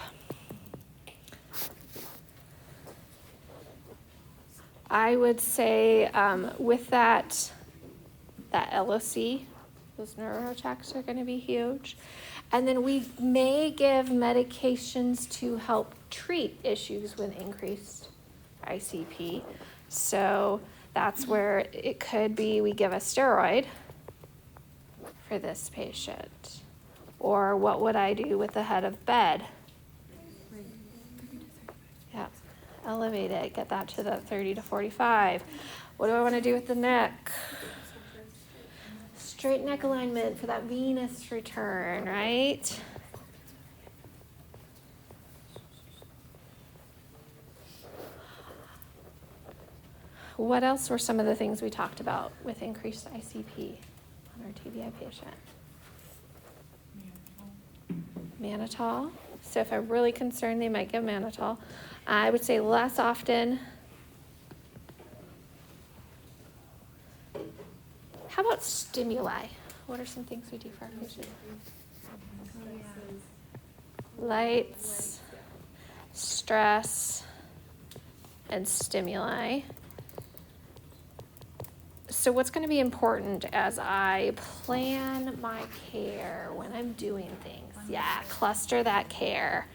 I would say with that LOC, those neurochecks are going to be huge. And then we may give medications to help treat issues with increased ICP. So that's where it could be we give a steroid for this patient. Or what would I do with the head of bed? Yeah, elevate it, get that to the 30 to 45. What do I want to do with the neck? Straight neck alignment for that venous return, right? What else were some of the things we talked about with increased ICP on our TBI patient? Mannitol. So if I'm really concerned, they might give mannitol. I would say less often. How about stimuli? What are some things we do for our patients? Lights, stress, and stimuli. So what's going to be important as I plan my care when I'm doing things? Yeah, cluster that care.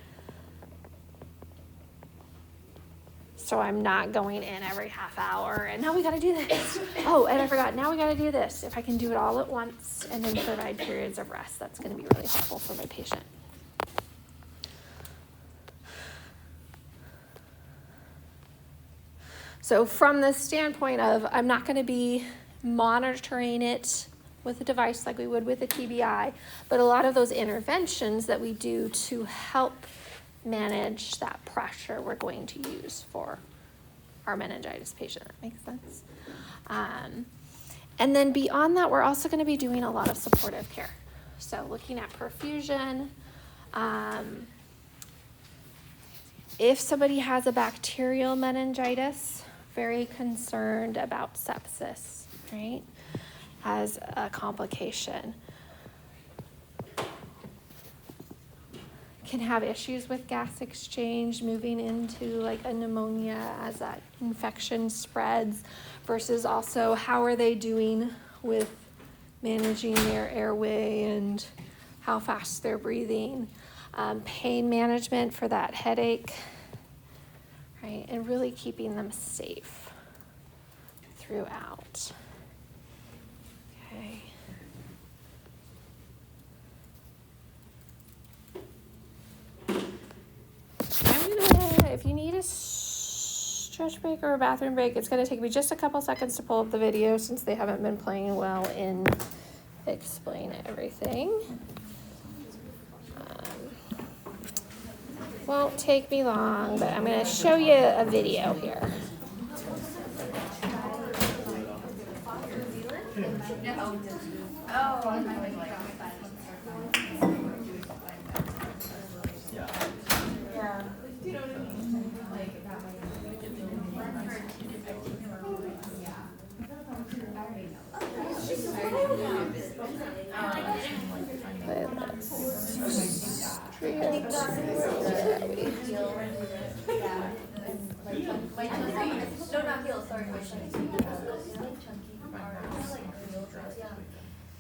So I'm not going in every half hour and now we got to do this. Oh, and I forgot, now we got to do this. If I can do it all at once and then provide periods of rest, that's going to be really helpful for my patient. So from the standpoint of, I'm not gonna be monitoring it with a device like we would with a TBI, but a lot of those interventions that we do to help manage that pressure, we're going to use for our meningitis patient. That makes sense. And then beyond that, we're also gonna be doing a lot of supportive care. So looking at perfusion, if somebody has a bacterial meningitis, very concerned about sepsis, right, as a complication. Can have issues with gas exchange, moving into like a pneumonia as that infection spreads, versus also how are they doing with managing their airway and how fast they're breathing. Pain management for that headache, right? And really keeping them safe throughout. Okay. If you need a stretch break or a bathroom break, it's gonna take me just a couple seconds to pull up the video since they haven't been playing well in explain everything. Won't take me long, but I'm gonna show you a video here.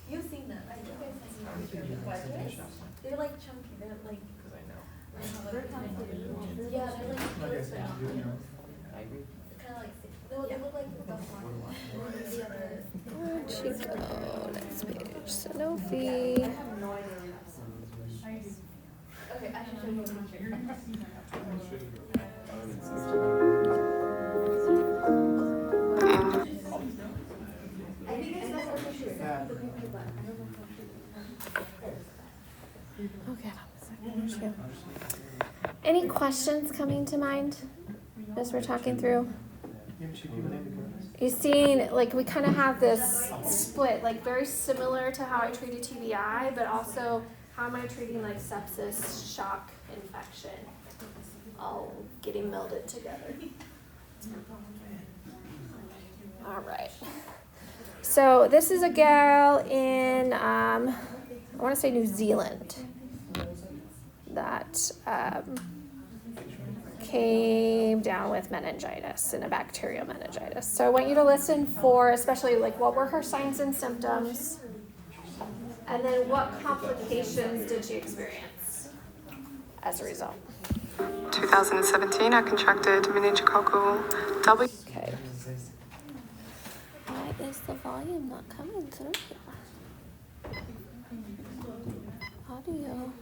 You've seen them. I think I've seen them. They're like chunky. They're like. They're kind of yeah, they're like. Kind of like. No, they look like the Where'd she go? Next page. Sanofi. Okay, I should show you a picture. I think it's not a picture. Okay. Any questions coming to mind as we're talking through? You're seeing, like, we kind of have this split, like very similar to how I treated TBI, but also how am I treating like sepsis, shock, infection, all getting melded together. All right. So this is a gal in, I want to say New Zealand, that came down with meningitis and a bacterial meningitis. So I want you to listen for, especially like, what were her signs and symptoms? And then what complications did she experience as a result? 2017, I contracted meningococcal W. Okay. Why is the volume not coming through here? Audio.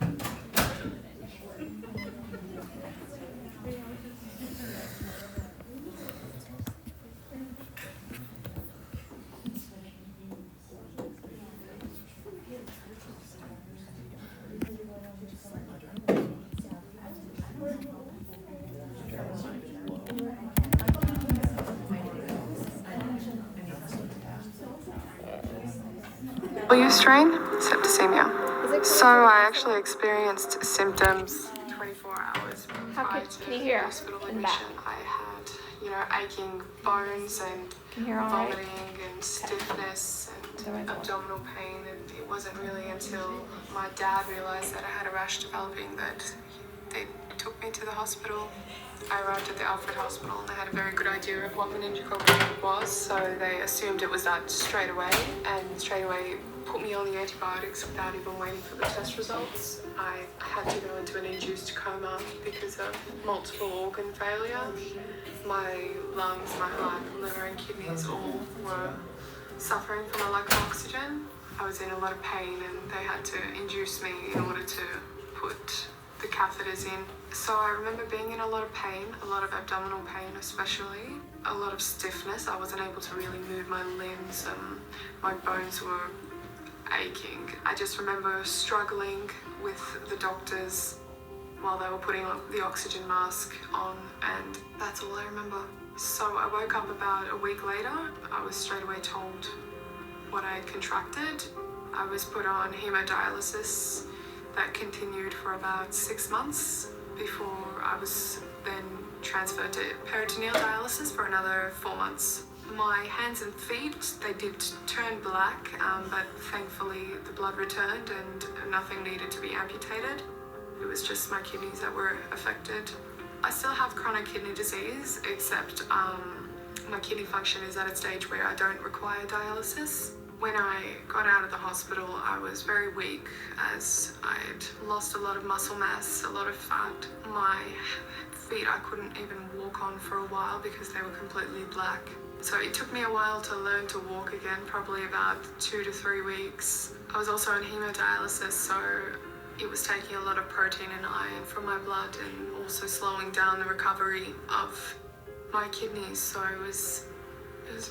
W strain, septicemia. So I actually experienced symptoms 24 hours prior to can you hear hospital in the back? admission. I had, aching bones and Can you hear all right? vomiting and stiffness and abdominal pain, and it wasn't really until my dad realized that I had a rash developing that they took me to the hospital. I arrived at the Alfred Hospital and they had a very good idea of what meningococcal was, so they assumed it was that straight away, and straight away put me on the antibiotics without even waiting for the test results. I had to go into an induced coma because of multiple organ failure. My lungs, my heart, liver and kidneys all were suffering from a lack of oxygen. I was in a lot of pain and they had to induce me in order to put the catheters in. So I remember being in a lot of pain, a lot of abdominal pain especially, a lot of stiffness. I wasn't able to really move my limbs. My bones were aching. I just remember struggling with the doctors while they were putting the oxygen mask on, and that's all I remember. So I woke up about a week later. I was straight away told what I had contracted. I was put on hemodialysis that continued for about 6 months before I was then transferred to peritoneal dialysis for another 4 months. My hands and feet, they did turn black, but thankfully the blood returned and nothing needed to be amputated. It was just my kidneys that were affected. I still have chronic kidney disease, except my kidney function is at a stage where I don't require dialysis. When I got out of the hospital, I was very weak as I had lost a lot of muscle mass, a lot of fat. My feet I couldn't even walk on for a while because they were completely black. So it took me a while to learn to walk again, probably about 2 to 3 weeks. I was also on hemodialysis, so it was taking a lot of protein and iron from my blood and also slowing down the recovery of my kidneys. So it was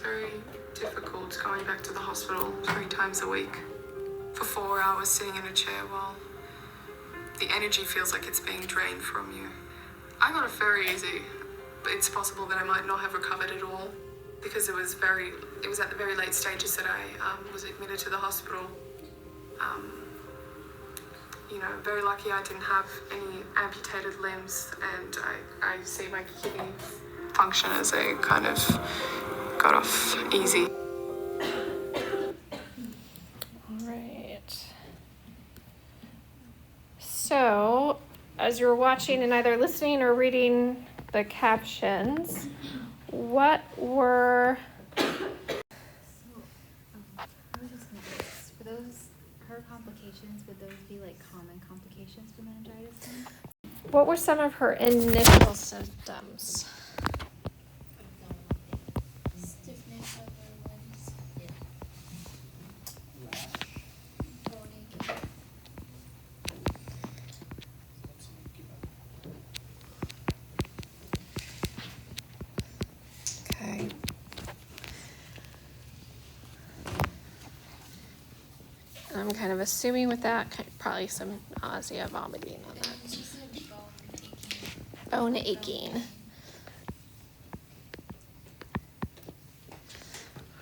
very difficult going back to the hospital 3 times a week for 4 hours sitting in a chair while the energy feels like it's being drained from you. I got it very easy. It's possible that I might not have recovered at all because it was at the very late stages that I was admitted to the hospital. Very lucky I didn't have any amputated limbs, and I see my kidney function as a kind of got off easy. Right. So, as you're watching and either listening or reading the captions, what were... I was just gonna ask, for those, her complications, would those be like common complications for meningitis then? What were some of her initial symptoms? Stiffness of her limbs. Bone aching. Okay. I'm kind of assuming with that, probably some nausea, vomiting on that. She said bone aching. Bone aching.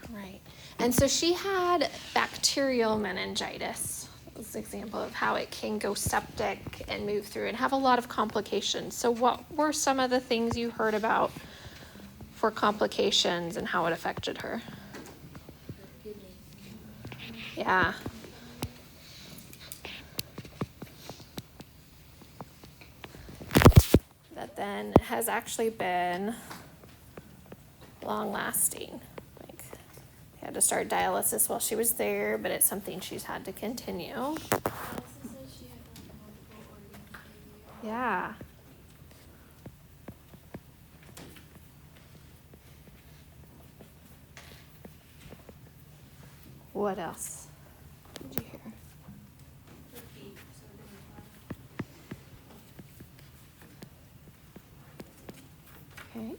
Right. And so she had bacterial meningitis. This is an example of how it can go septic and move through and have a lot of complications. So what were some of the things you heard about for complications and how it affected her? Yeah. That then has actually been long lasting. Like, they had to start dialysis while she was there, but it's something she's had to continue. She also said she had multiple organ failure. Yeah. What else did you hear? Her feet, so it didn't fly. Okay.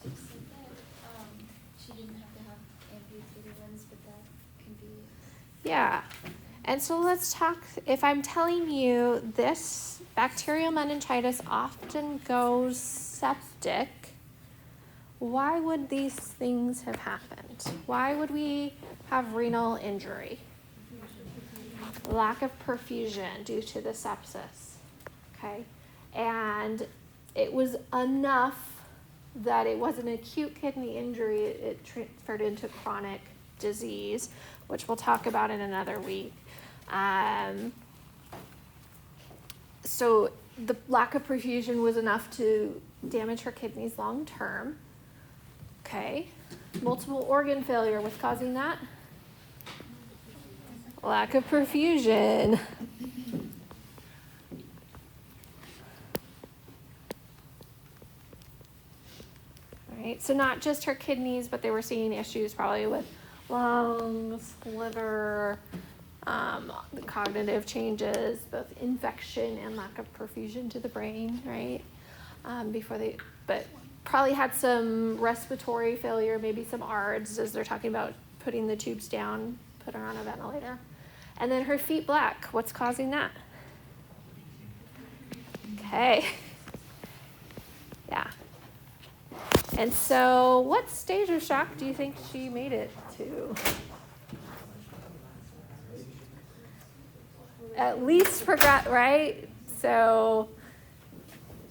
She said that she didn't have to have amputated limbs, but that can be. Yeah. And so let's talk, if I'm telling you this bacterial meningitis often goes septic, why would these things have happened? Why would we have renal injury? Lack of perfusion due to the sepsis, okay? And it was enough that it was an acute kidney injury, it transferred into chronic disease, which we'll talk about in another week. So the lack of perfusion was enough to damage her kidneys long term. Okay, multiple organ failure, what's causing that? Lack of perfusion. All right, so not just her kidneys, but they were seeing issues probably with lungs, liver, the cognitive changes, both infection and lack of perfusion to the brain, right? But probably had some respiratory failure, maybe some ARDS as they're talking about putting the tubes down, put her on a ventilator. And then her feet black. What's causing that? Okay. Yeah. And so what stage of shock do you think she made it to? At least progress, right? So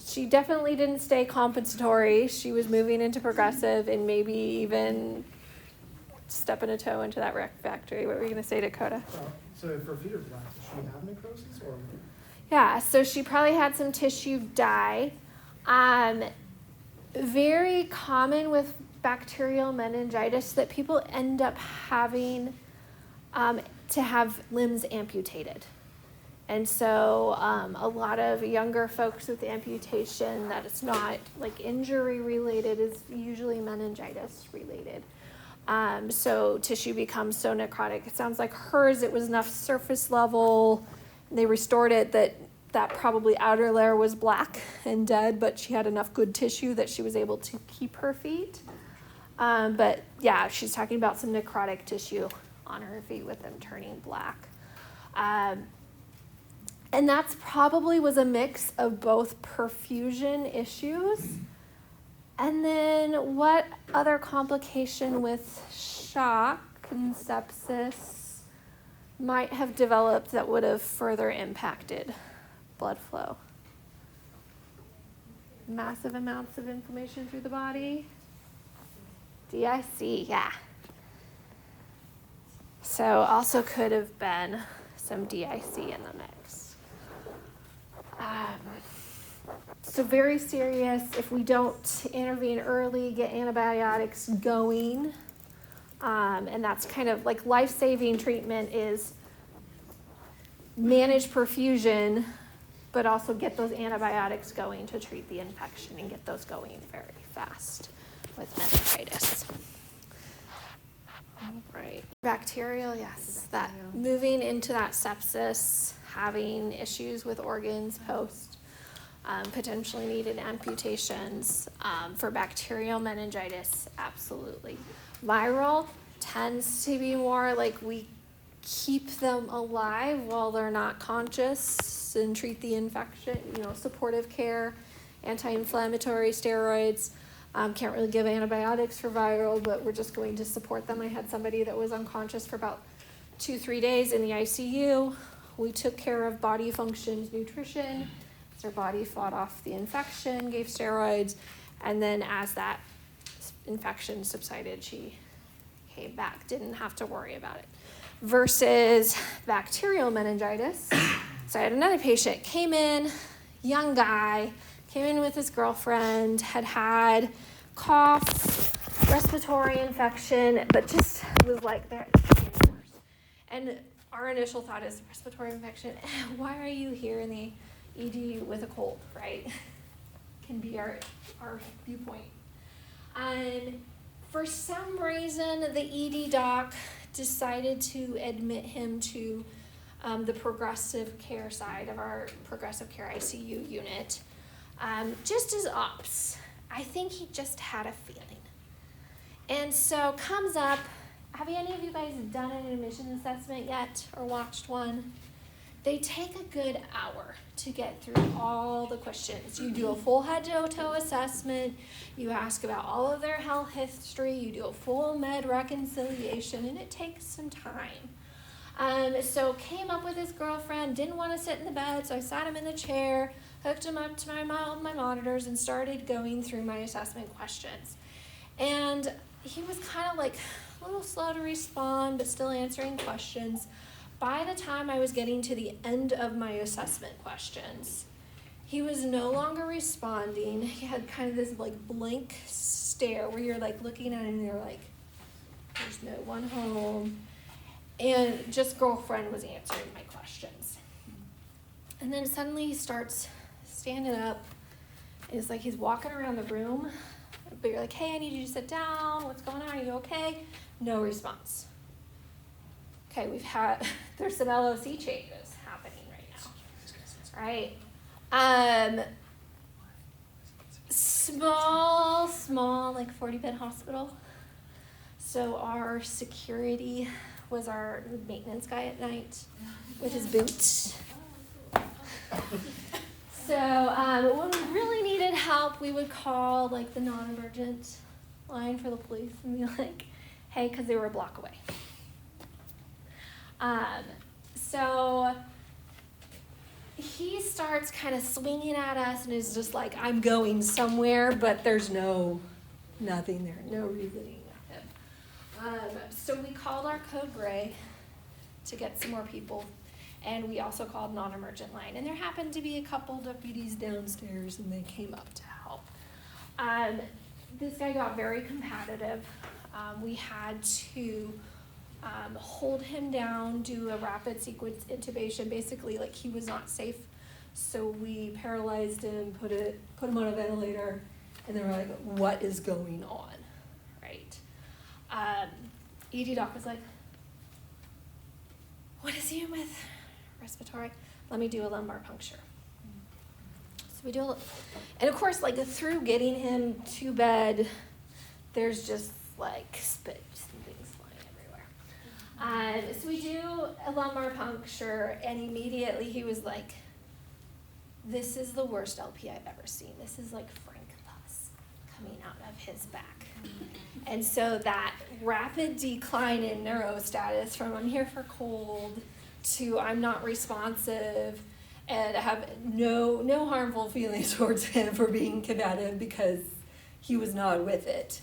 she definitely didn't stay compensatory. She was moving into progressive and maybe even stepping a toe into that wreck factory. What were you going to say, Dakota? So if her feet are black, does she have necrosis or? Yeah, so she probably had some tissue die. Very common with bacterial meningitis that people end up having to have limbs amputated. And so a lot of younger folks with amputation that it's not like injury related is usually meningitis related. So tissue becomes so necrotic. It sounds like hers, it was enough surface level. They restored it that probably outer layer was black and dead, but she had enough good tissue that she was able to keep her feet. But yeah, she's talking about some necrotic tissue on her feet with them turning black. And that's probably was a mix of both perfusion issues and then what other complication with shock and sepsis might have developed that would have further impacted blood flow. Massive amounts of inflammation through the body. DIC, yeah. So also could have been some DIC in the mix. So very serious if we don't intervene early, get antibiotics going. And that's kind of like life-saving treatment is manage perfusion, but also get those antibiotics going to treat the infection and get those going very fast with meningitis. Right. Bacterial, yes. That moving into that sepsis, having issues with organs post, potentially needed amputations. For bacterial meningitis, absolutely. Viral tends to be more like we keep them alive while they're not conscious and treat the infection, supportive care, anti-inflammatory steroids. Can't really give antibiotics for viral, but we're just going to support them. I had somebody that was unconscious for about 2-3 days in the ICU. We took care of body functions, nutrition. Their body fought off the infection, gave steroids, and then as that infection subsided, she came back, didn't have to worry about it. Versus bacterial meningitis. So I had another patient, came in, young guy, came in with his girlfriend, had cough, respiratory infection, but just was like, they're getting worse. And our initial thought is respiratory infection, why are you here in the ED with a cold, right? Can be our viewpoint. And for some reason, the ED doc decided to admit him to the progressive care side of our progressive care ICU unit, just as ops. I think he just had a feeling. And so comes up, have any of you guys done an admission assessment yet or watched one? They take a good hour to get through all the questions. You do a full head to toe assessment, you ask about all of their health history, you do a full med reconciliation, and it takes some time. So came up with his girlfriend, didn't want to sit in the bed, so I sat him in the chair, hooked him up to my monitors, and started going through my assessment questions. And he was kind of like a little slow to respond, but still answering questions. By the time I was getting to the end of my assessment questions, he was no longer responding. He had kind of this like blank stare where you're like looking at him and you're like, there's no one home. And just girlfriend was answering my questions. And then suddenly he starts standing up. It's like he's walking around the room, but you're like, hey, I need you to sit down. What's going on? Are you okay? No response. Okay, there's some LOC changes happening right now, right? Small, like 40-bed hospital. So our security was our maintenance guy at night with his boots. So when we really needed help, we would call like the non-emergent line for the police and be like, hey, because they were a block away. So he starts kind of swinging at us and is just like, I'm going somewhere, but there's nothing there, no reasoning with him. So we called our code gray to get some more people, and we also called non-emergent line. And there happened to be a couple deputies downstairs, and they came up to help. This guy got very competitive. We had to hold him down, do a rapid sequence intubation, basically like he was not safe. So we paralyzed him, put him on a ventilator, and they were like, what is going on, right? ED doc was like, what is he with? Respiratory. Let me do a lumbar puncture. So we do and of course, like through getting him to bed, there's just like spit and things flying everywhere. So we do a lumbar puncture, and immediately he was like, this is the worst LP I've ever seen. This is like frank pus coming out of his back. And so that rapid decline in neuro status from I'm here for cold to I'm not responsive, and I have no harmful feelings towards him for being combative because he was not with it,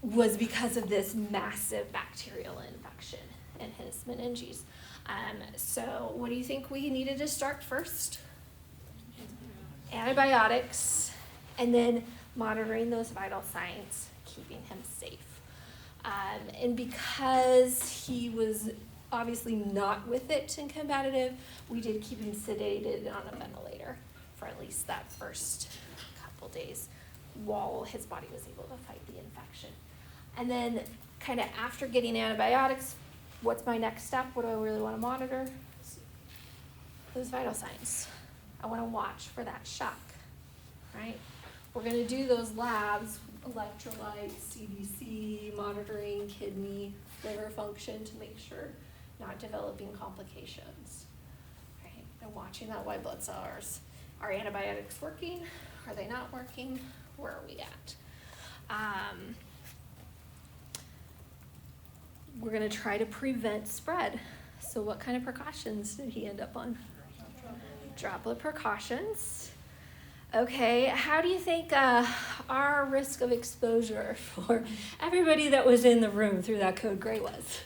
was because of this massive bacterial infection in his meninges. So what do you think we needed to start first? Antibiotics, and then monitoring those vital signs, keeping him safe. And because he was obviously not with it and combative, we did keep him sedated on a ventilator for at least that first couple days while his body was able to fight the infection. And then kind of after getting antibiotics, what's my next step? What do I really want to monitor? Those vital signs. I want to watch for that shock, right? We're going to do those labs, electrolytes, CBC, monitoring kidney, liver function to make sure not developing complications, right? And watching that white blood cells. Are antibiotics working? Are they not working? Where are we at? We're going to try to prevent spread. So what kind of precautions did he end up on? Droplet precautions. Okay, how do you think our risk of exposure for everybody that was in the room through that code gray was?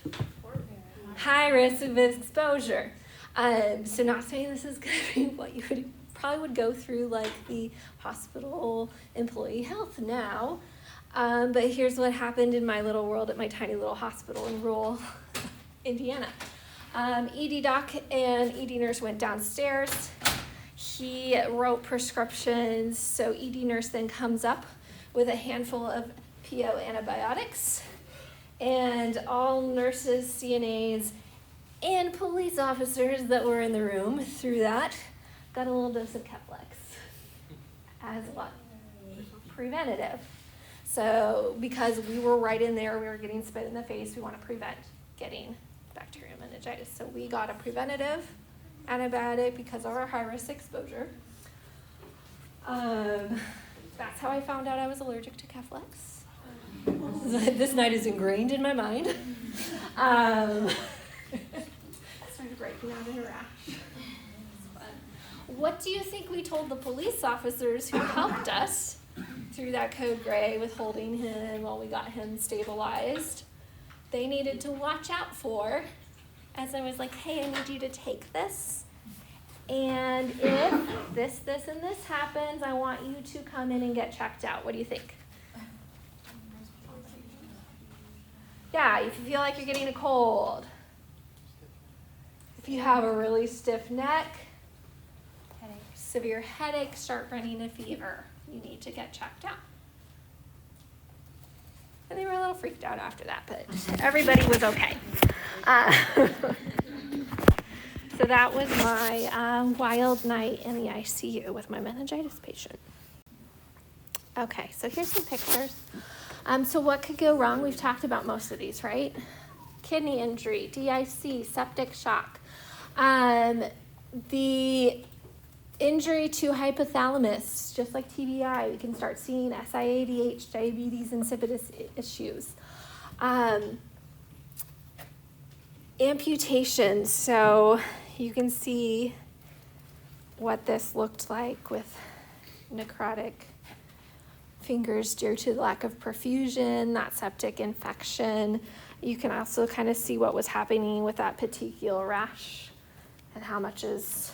High risk of exposure. So not saying this is going to be what you probably would go through like the hospital employee health now. But here's what happened in my little world at my tiny little hospital in rural Indiana. ED doc and ED nurse went downstairs. He wrote prescriptions, so ED nurse then comes up with a handful of PO antibiotics, and all nurses, CNAs, and police officers that were in the room through that got a little dose of Keflex as what? Preventative. So because we were right in there, we were getting spit in the face, we want to prevent getting bacterial meningitis. So we got a preventative antibiotic because of our high-risk exposure. That's how I found out I was allergic to Keflex. This night is ingrained in my mind. Started breaking out in a rash. What do you think we told the police officers who helped us through that code gray with holding him while we got him stabilized? They needed to watch out for, as I was like, hey, I need you to take this. And if this, and this happens, I want you to come in and get checked out. What do you think? Yeah, if you feel like you're getting a cold. If you have a really stiff neck, severe headache, start running a fever, you need to get checked out. And they were little freaked out after that, but everybody was okay. So that was my wild night in the ICU with my meningitis patient. Okay, so here's some pictures. So what could go wrong? We've talked about most of these, right? Kidney injury, DIC, septic shock. The injury to hypothalamus, just like TBI, we can start seeing SIADH, diabetes insipidus issues. Amputation, so you can see what this looked like with necrotic fingers due to lack of perfusion, that septic infection. You can also kind of see what was happening with that petechial rash and how much is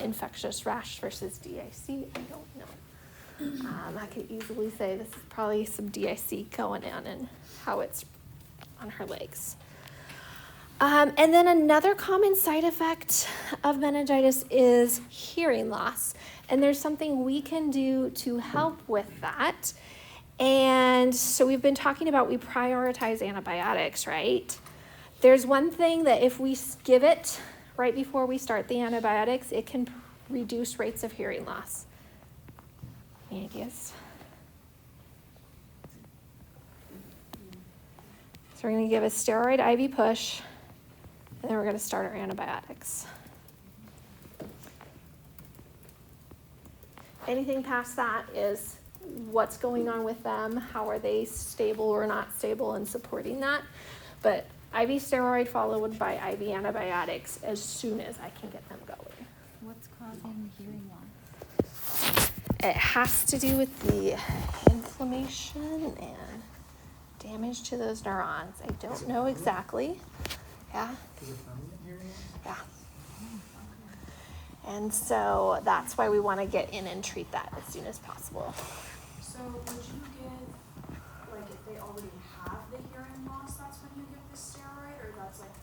infectious rash versus DIC. I don't know. I could easily say this is probably some DIC going on and how it's on her legs. And then another common side effect of meningitis is hearing loss. And there's something we can do to help with that. And so we've been talking about we prioritize antibiotics, right? There's one thing that if we give it right before we start the antibiotics, it can reduce rates of hearing loss. Any ideas? So we're going to give a steroid IV push, and then we're going to start our antibiotics. Anything past that is what's going on with them, how are they stable or not stable, and supporting that. But IV steroid followed by IV antibiotics as soon as I can get them going. What's causing hearing loss? It has to do with the inflammation and damage to those neurons. I don't know exactly. Yeah. Is it permanent hearing loss? Yeah. And so that's why we want to get in and treat that as soon as possible. So would you give, like if they already have the hearing loss, that's when you give the steroid, or that's like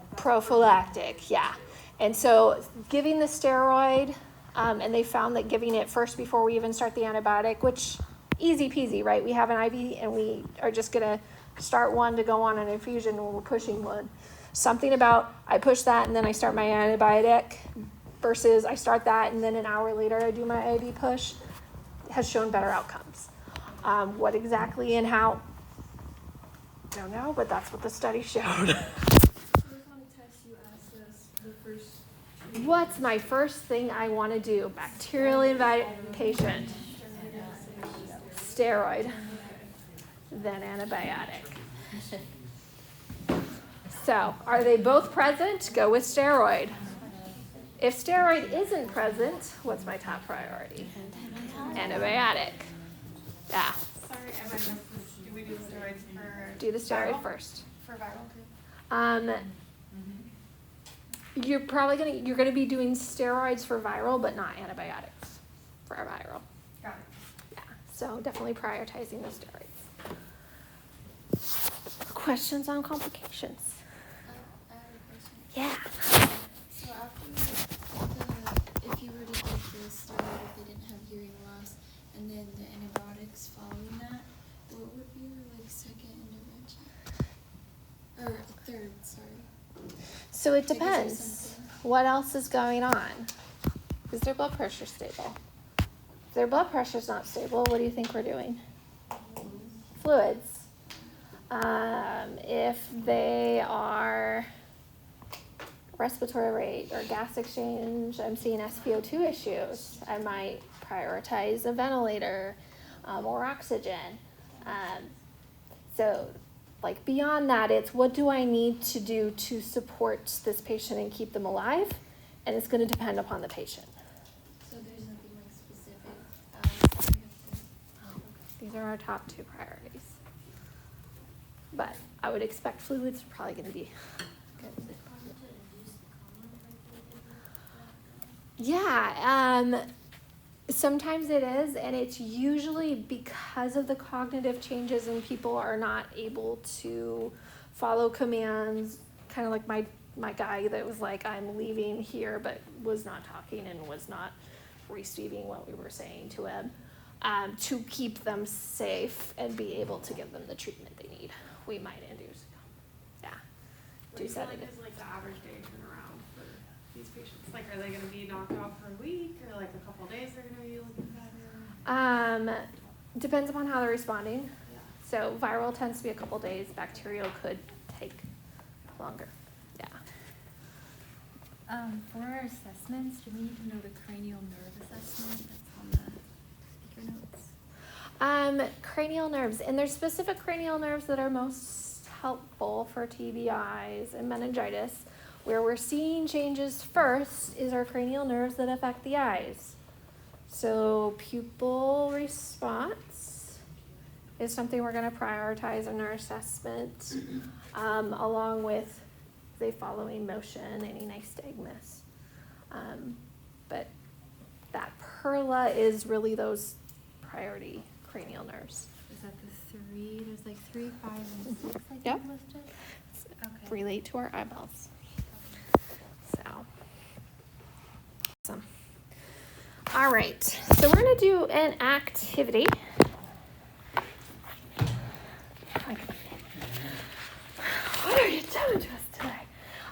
that's Prophylactic, yeah. And so giving the steroid, and they found that giving it first before we even start the antibiotic, which easy peasy, right? We have an IV and we are just gonna start one to go on an infusion when we're pushing one. Something about I push that and then I start my antibiotic versus I start that and then an hour later I do my IV push has shown better outcomes. What exactly and how, I don't know, but that's what the study showed. What kind of tests you asked us the first? What's my first thing I want to do? Bacterial invaded patient. Steroid. Then antibiotic. So, are they both present? Go with steroid. If steroid isn't present, what's my top priority? Antibiotic. Yeah. Sorry, I might have do we do steroids for Do the steroid first. for viral too? You're gonna be doing steroids for viral, but not antibiotics for viral. Got it. Yeah. So definitely prioritizing the steroids. Questions on complications? I have a question. Yeah. So after if you were to give the steroid if they didn't have hearing loss, and then the antibiotics following that, what would be your second intervention? Or third, sorry. So it Like, is there depends. something- What else is going on? Is their blood pressure stable? If their blood pressure's not stable, what do you think we're doing? Fluids. If they are respiratory rate or gas exchange, I'm seeing SpO2 issues. I might prioritize a ventilator or oxygen. So like beyond that, it's what do I need to do to support this patient and keep them alive? And it's going to depend upon the patient. So there's nothing like specific. These are our top two priorities. But I would expect fluids are probably going to be good. Yeah, sometimes it is, and it's usually because of the cognitive changes and people are not able to follow commands, kind of like my guy that was like, I'm leaving here, but was not talking and was not receiving what we were saying to him. to keep them safe and be able to give them the treatment they need. We might induce, do sedative. Is like the average day turnaround for these patients? Like, are they gonna be knocked out for a week, or like a couple days they're gonna be looking better? Depends upon how they're responding. Yeah. So viral tends to be a couple days, bacterial could take longer. Yeah. For our assessments, do we need to know the cranial nerve assessment that's on the speaker notes? Cranial nerves, and there's specific cranial nerves that are most helpful for TBIs and meningitis. Where we're seeing changes first is our cranial nerves that affect the eyes. So pupil response is something we're going to prioritize in our assessment, along with the following motion, any nystagmus. But that perla is really those priority cranial nerves. Is that the three? There's like 3, 5, and 6 I think Yep. listed. Okay. Relate to our eyeballs. So, awesome. All right, so we're gonna do an activity. What are you doing to us today?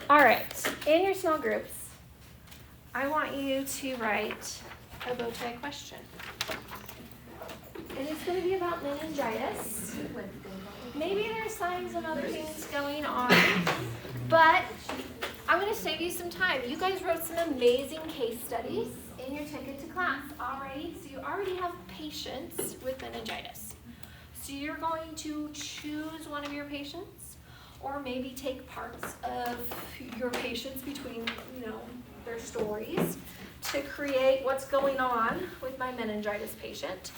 All right, in your small groups, I want you to write a bow tie question. And it's gonna be about meningitis. Maybe there's signs of other things going on, but I'm going to save you some time. You guys wrote some amazing case studies in your ticket to class already, so you already have patients with meningitis. So you're going to choose one of your patients, or maybe take parts of your patients between, their stories to create what's going on with my meningitis patient.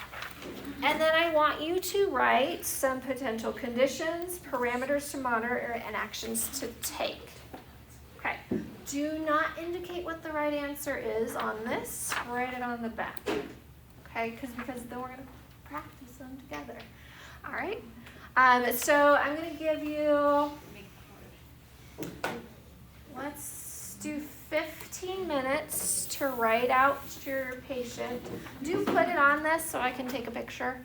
And then I want you to write some potential conditions, parameters to monitor, and actions to take. Okay, do not indicate what the right answer is on this. Write it on the back. Okay, because then we're going to practice them together. All right, so I'm going to give you, let's do 15 minutes to write out your patient. Do put it on this so I can take a picture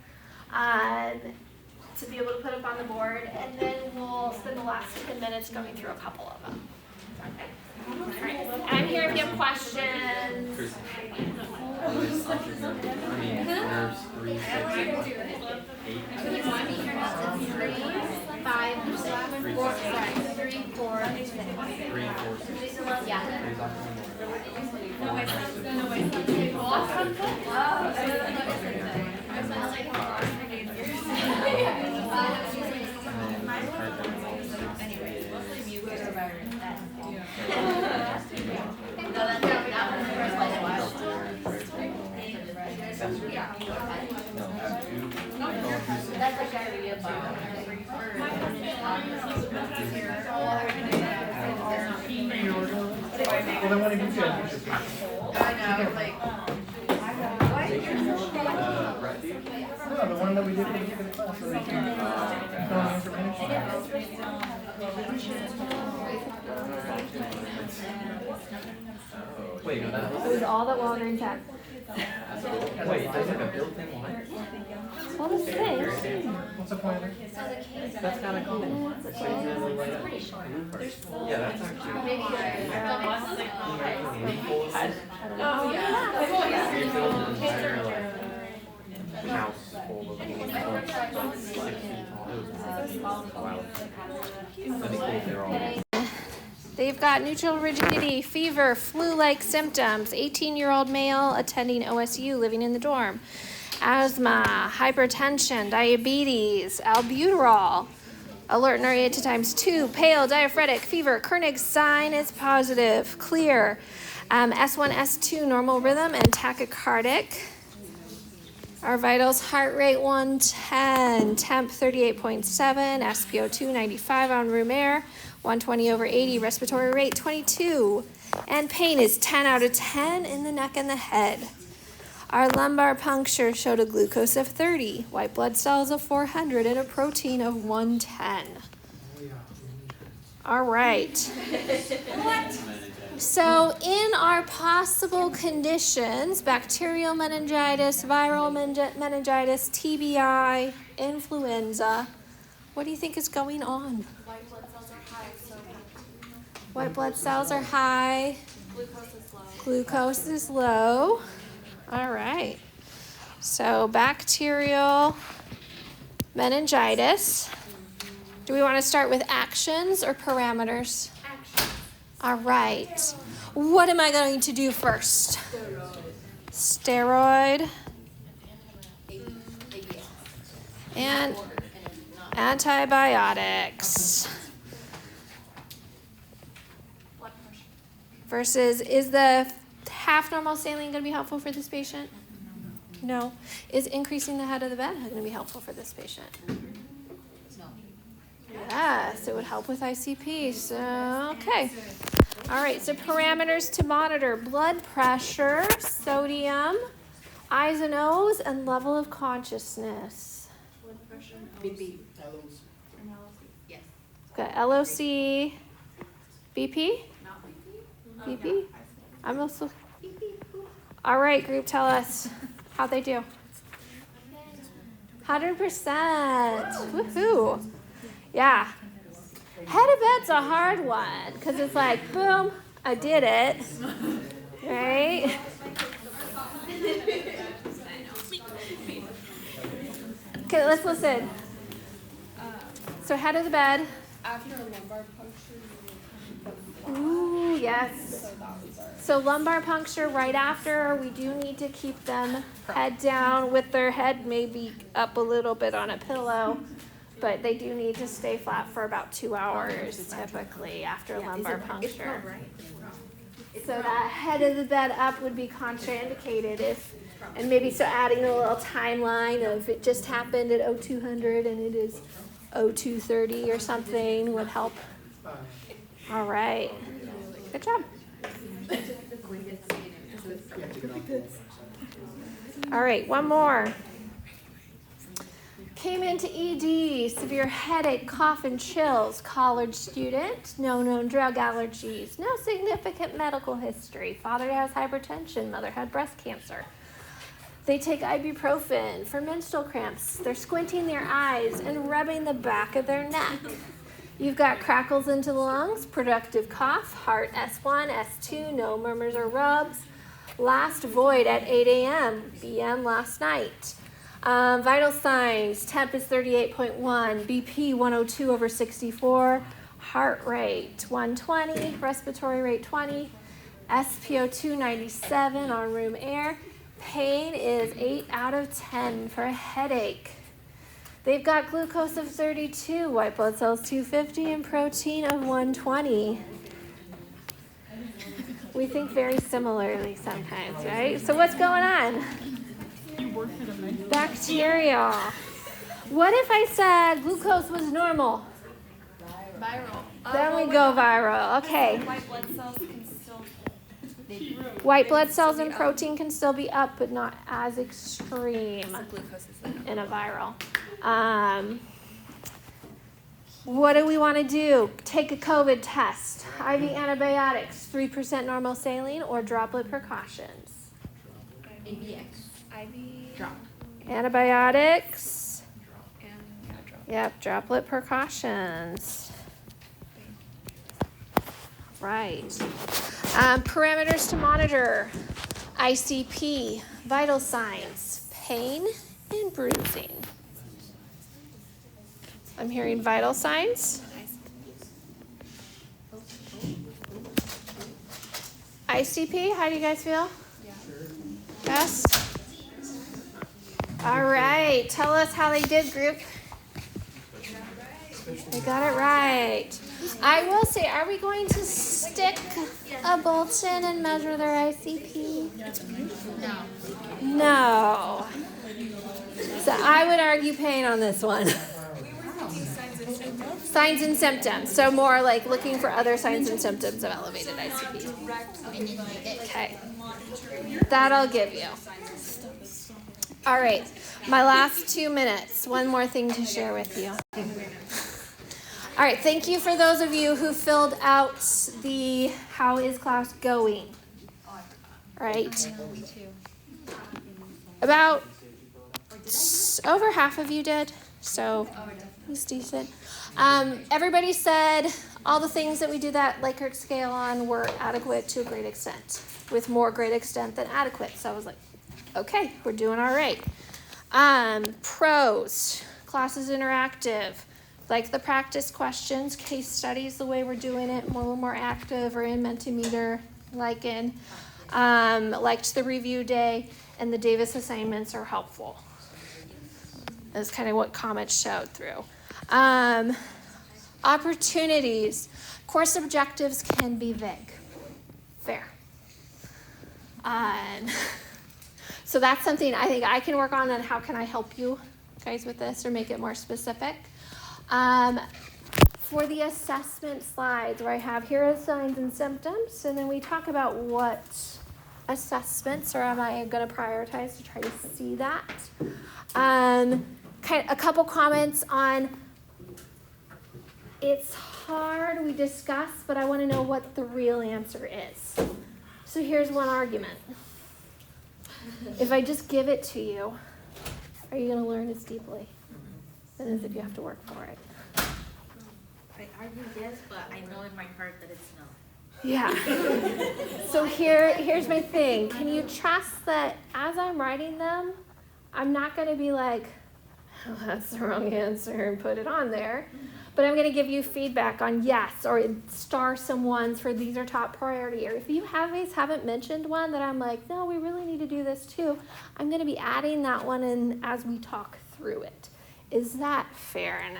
to be able to put up on the board, and then we'll spend the last 10 minutes going through a couple of them. Okay. All right. I'm here if you have questions. Nerves 3, 6, 8. 5, 7, 4, 3, 4, 3, 4, 6. yeah. That's like diarrhea bomb. Well, then when you get I know, like. No, the one that we did for the ticket class, so they can fill in the information. Wait, no, that It was all that Walgreens had. Wait, there's like a built-in one? Well, this thing. What's the point? That's kind of cool. So you can really light up. Yeah, that's actually. Oh, yeah. You're building an entire like house full of little torches, 6 feet tall. It was wild. I think they're all. They've got neutral rigidity, fever, flu-like symptoms, 18-year-old male attending OSU, living in the dorm, asthma, hypertension, diabetes, albuterol, alert neuriated to ×2, pale, diaphoretic, fever, Koenig's sign is positive, clear, S1, S2, normal rhythm, and tachycardic. Our vitals, heart rate 110, temp 38.7, SpO2 95 on room air, 120/80, respiratory rate 22, and pain is 10 out of 10 in the neck and the head. Our lumbar puncture showed a glucose of 30, white blood cells of 400, and a protein of 110. All right. So in our possible conditions, bacterial meningitis, viral meningitis, TBI, influenza, what do you think is going on? White blood cells are high, so White blood cells are high. glucose is low. Glucose is low. All right. So bacterial meningitis. Do we want to start with actions or parameters? Action. All right. What am I going to do first? Steroid. And antibiotics. Versus, is the half normal saline going to be helpful for this patient? No. Is increasing the head of the bed going to be helpful for this patient? Yes, it would help with ICP. So, okay. All right, so parameters to monitor: blood pressure, sodium, I's and O's, and level of consciousness. Blood pressure. BP. Yes. Got LOC, BP? Not BP? I'm also. All right, group, tell us how they do. 100%. Woohoo. Yeah. Head of bed's a hard one because it's like, boom, I did it. Right? Okay, let's listen. So head of the bed. After a lumbar puncture, Ooh, yes. So lumbar puncture right after, we do need to keep them head down with their head maybe up a little bit on a pillow, but they do need to stay flat for about 2 hours typically after lumbar puncture. So that head of the bed up would be contraindicated if, and maybe so adding a little timeline of it just happened at 0200 and it is 0230 or something would help. All right. Good job. All right, one more. Came into ED, severe headache, cough, and chills. College student, no known drug allergies, no significant medical history. Father has hypertension, mother had breast cancer. They take ibuprofen for menstrual cramps. They're squinting their eyes and rubbing the back of their neck. You've got crackles into the lungs, productive cough, heart S1, S2, no murmurs or rubs. Last void at 8 a.m., BM last night. Vital signs, temp is 38.1, BP 102/64, heart rate 120, respiratory rate 20, SpO2 97 on room air. Pain is 8 out of 10 for a headache. They've got glucose of 32, white blood cells 250, and protein of 120. We think very similarly sometimes, right? So what's going on? Bacterial. What if I said glucose was normal? Viral. Then we go viral. Okay. White blood cells can still. White blood cells and protein can still be up, but not as extreme in a viral. What do we want to do? Take a COVID test. IV antibiotics, 3% normal saline or droplet precautions. ABX. IV. Drop. Antibiotics. And drop. Yep, droplet precautions. Right. Parameters to monitor. ICP, vital signs, pain and bruising. I'm hearing vital signs. ICP, how do you guys feel? Yes? All right, tell us how they did, group. They got it right. I will say, are we going to stick a bolt in and measure their ICP? No. So I would argue pain on this one. Signs and symptoms. So more like looking for other signs and symptoms of elevated ICP. Okay. That I'll give you. All right. My last 2 minutes. One more thing to share with you. All right, thank you for those of you who filled out the how is class going. Right? About over half of you did, so it's decent. Everybody said all the things that we do that Likert scale on were adequate to a great extent, with more great extent than adequate. So I was like, okay, we're doing all right. Pros, class is interactive. Like the practice questions, case studies, the way we're doing it, more active or in Mentimeter, liked the review day, and the Davis assignments are helpful. That's kind of what comments showed through. Opportunities, course objectives can be vague. Fair. So that's something I think I can work on, and how can I help you guys with this or make it more specific. For the assessment slides where I have here are signs and symptoms, and then we talk about what assessments or am I going to prioritize to try to see that. A couple comments on it's hard, we discuss, but I want to know what the real answer is. So here's one argument. If I just give it to you, are you going to learn as deeply than as if you have to work for it? I argue yes, but I know in my heart that it's no. Yeah. So here's my thing. Can you trust that as I'm writing them, I'm not going to be like, oh, that's the wrong answer and put it on there. But I'm going to give you feedback on yes, or star some ones for these are top priority. Or if you haven't mentioned one that I'm like, no, we really need to do this too, I'm going to be adding that one in as we talk through it. Is that fair? And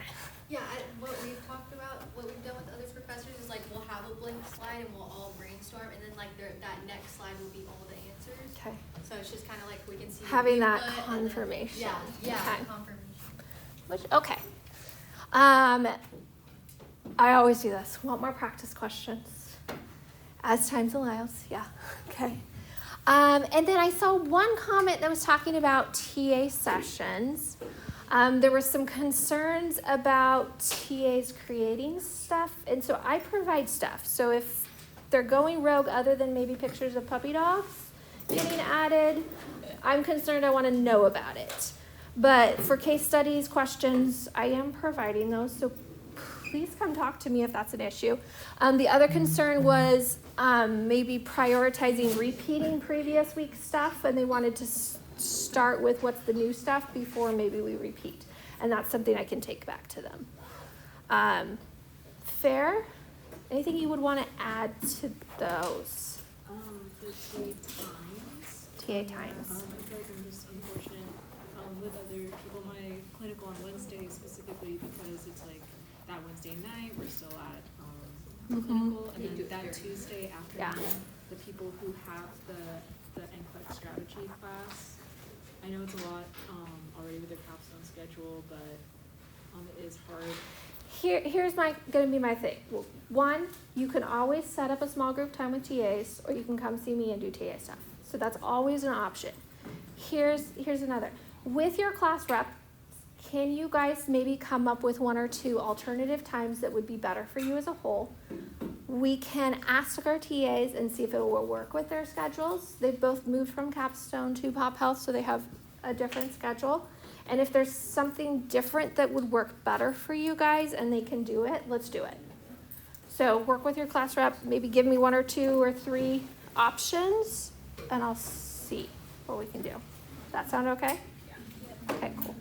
Yeah, what we've talked about, what we've done with other professors is like we'll have a blank slide and we'll all brainstorm, and then like that next slide will be all the answers. okay. So it's just kind of like we can see Having that input, confirmation. Yeah, Okay. confirmation. Okay. I always do this. Want more practice questions? As time allows, yeah. Okay. And then I saw one comment that was talking about TA sessions. There were some concerns about TAs creating stuff, and so I provide stuff. So if they're going rogue other than maybe pictures of puppy dogs getting added, I'm concerned. I want to know about it. But for case studies, questions, I am providing those, so please come talk to me if that's an issue. The other concern was maybe prioritizing repeating previous week's stuff, and they wanted to start with what's the new stuff before maybe we repeat. And that's something I can take back to them. Fair? Anything you would want to add to those? The TA TA times. times. I feel like I'm just unfortunate with other people. My clinical on Wednesday specifically because it's like that Wednesday night we're still at clinical, and then that Tuesday afternoon, the people who have the NCLEX strategy class. I know it's a lot already with their capstone schedule, but it is hard. Here's gonna be my thing. Well, one, you can always set up a small group time with TAs, or you can come see me and do TA stuff. So that's always an option. Here's another. With your class rep, can you guys maybe come up with one or two alternative times that would be better for you as a whole? We can ask our TAs and see if it will work with their schedules. They've both moved from Capstone to Pop Health, so they have a different schedule. And if there's something different that would work better for you guys and they can do it, let's do it. So work with your class rep, maybe give me one or two or three options, and I'll see what we can do. That sound okay? Yeah. Okay, cool.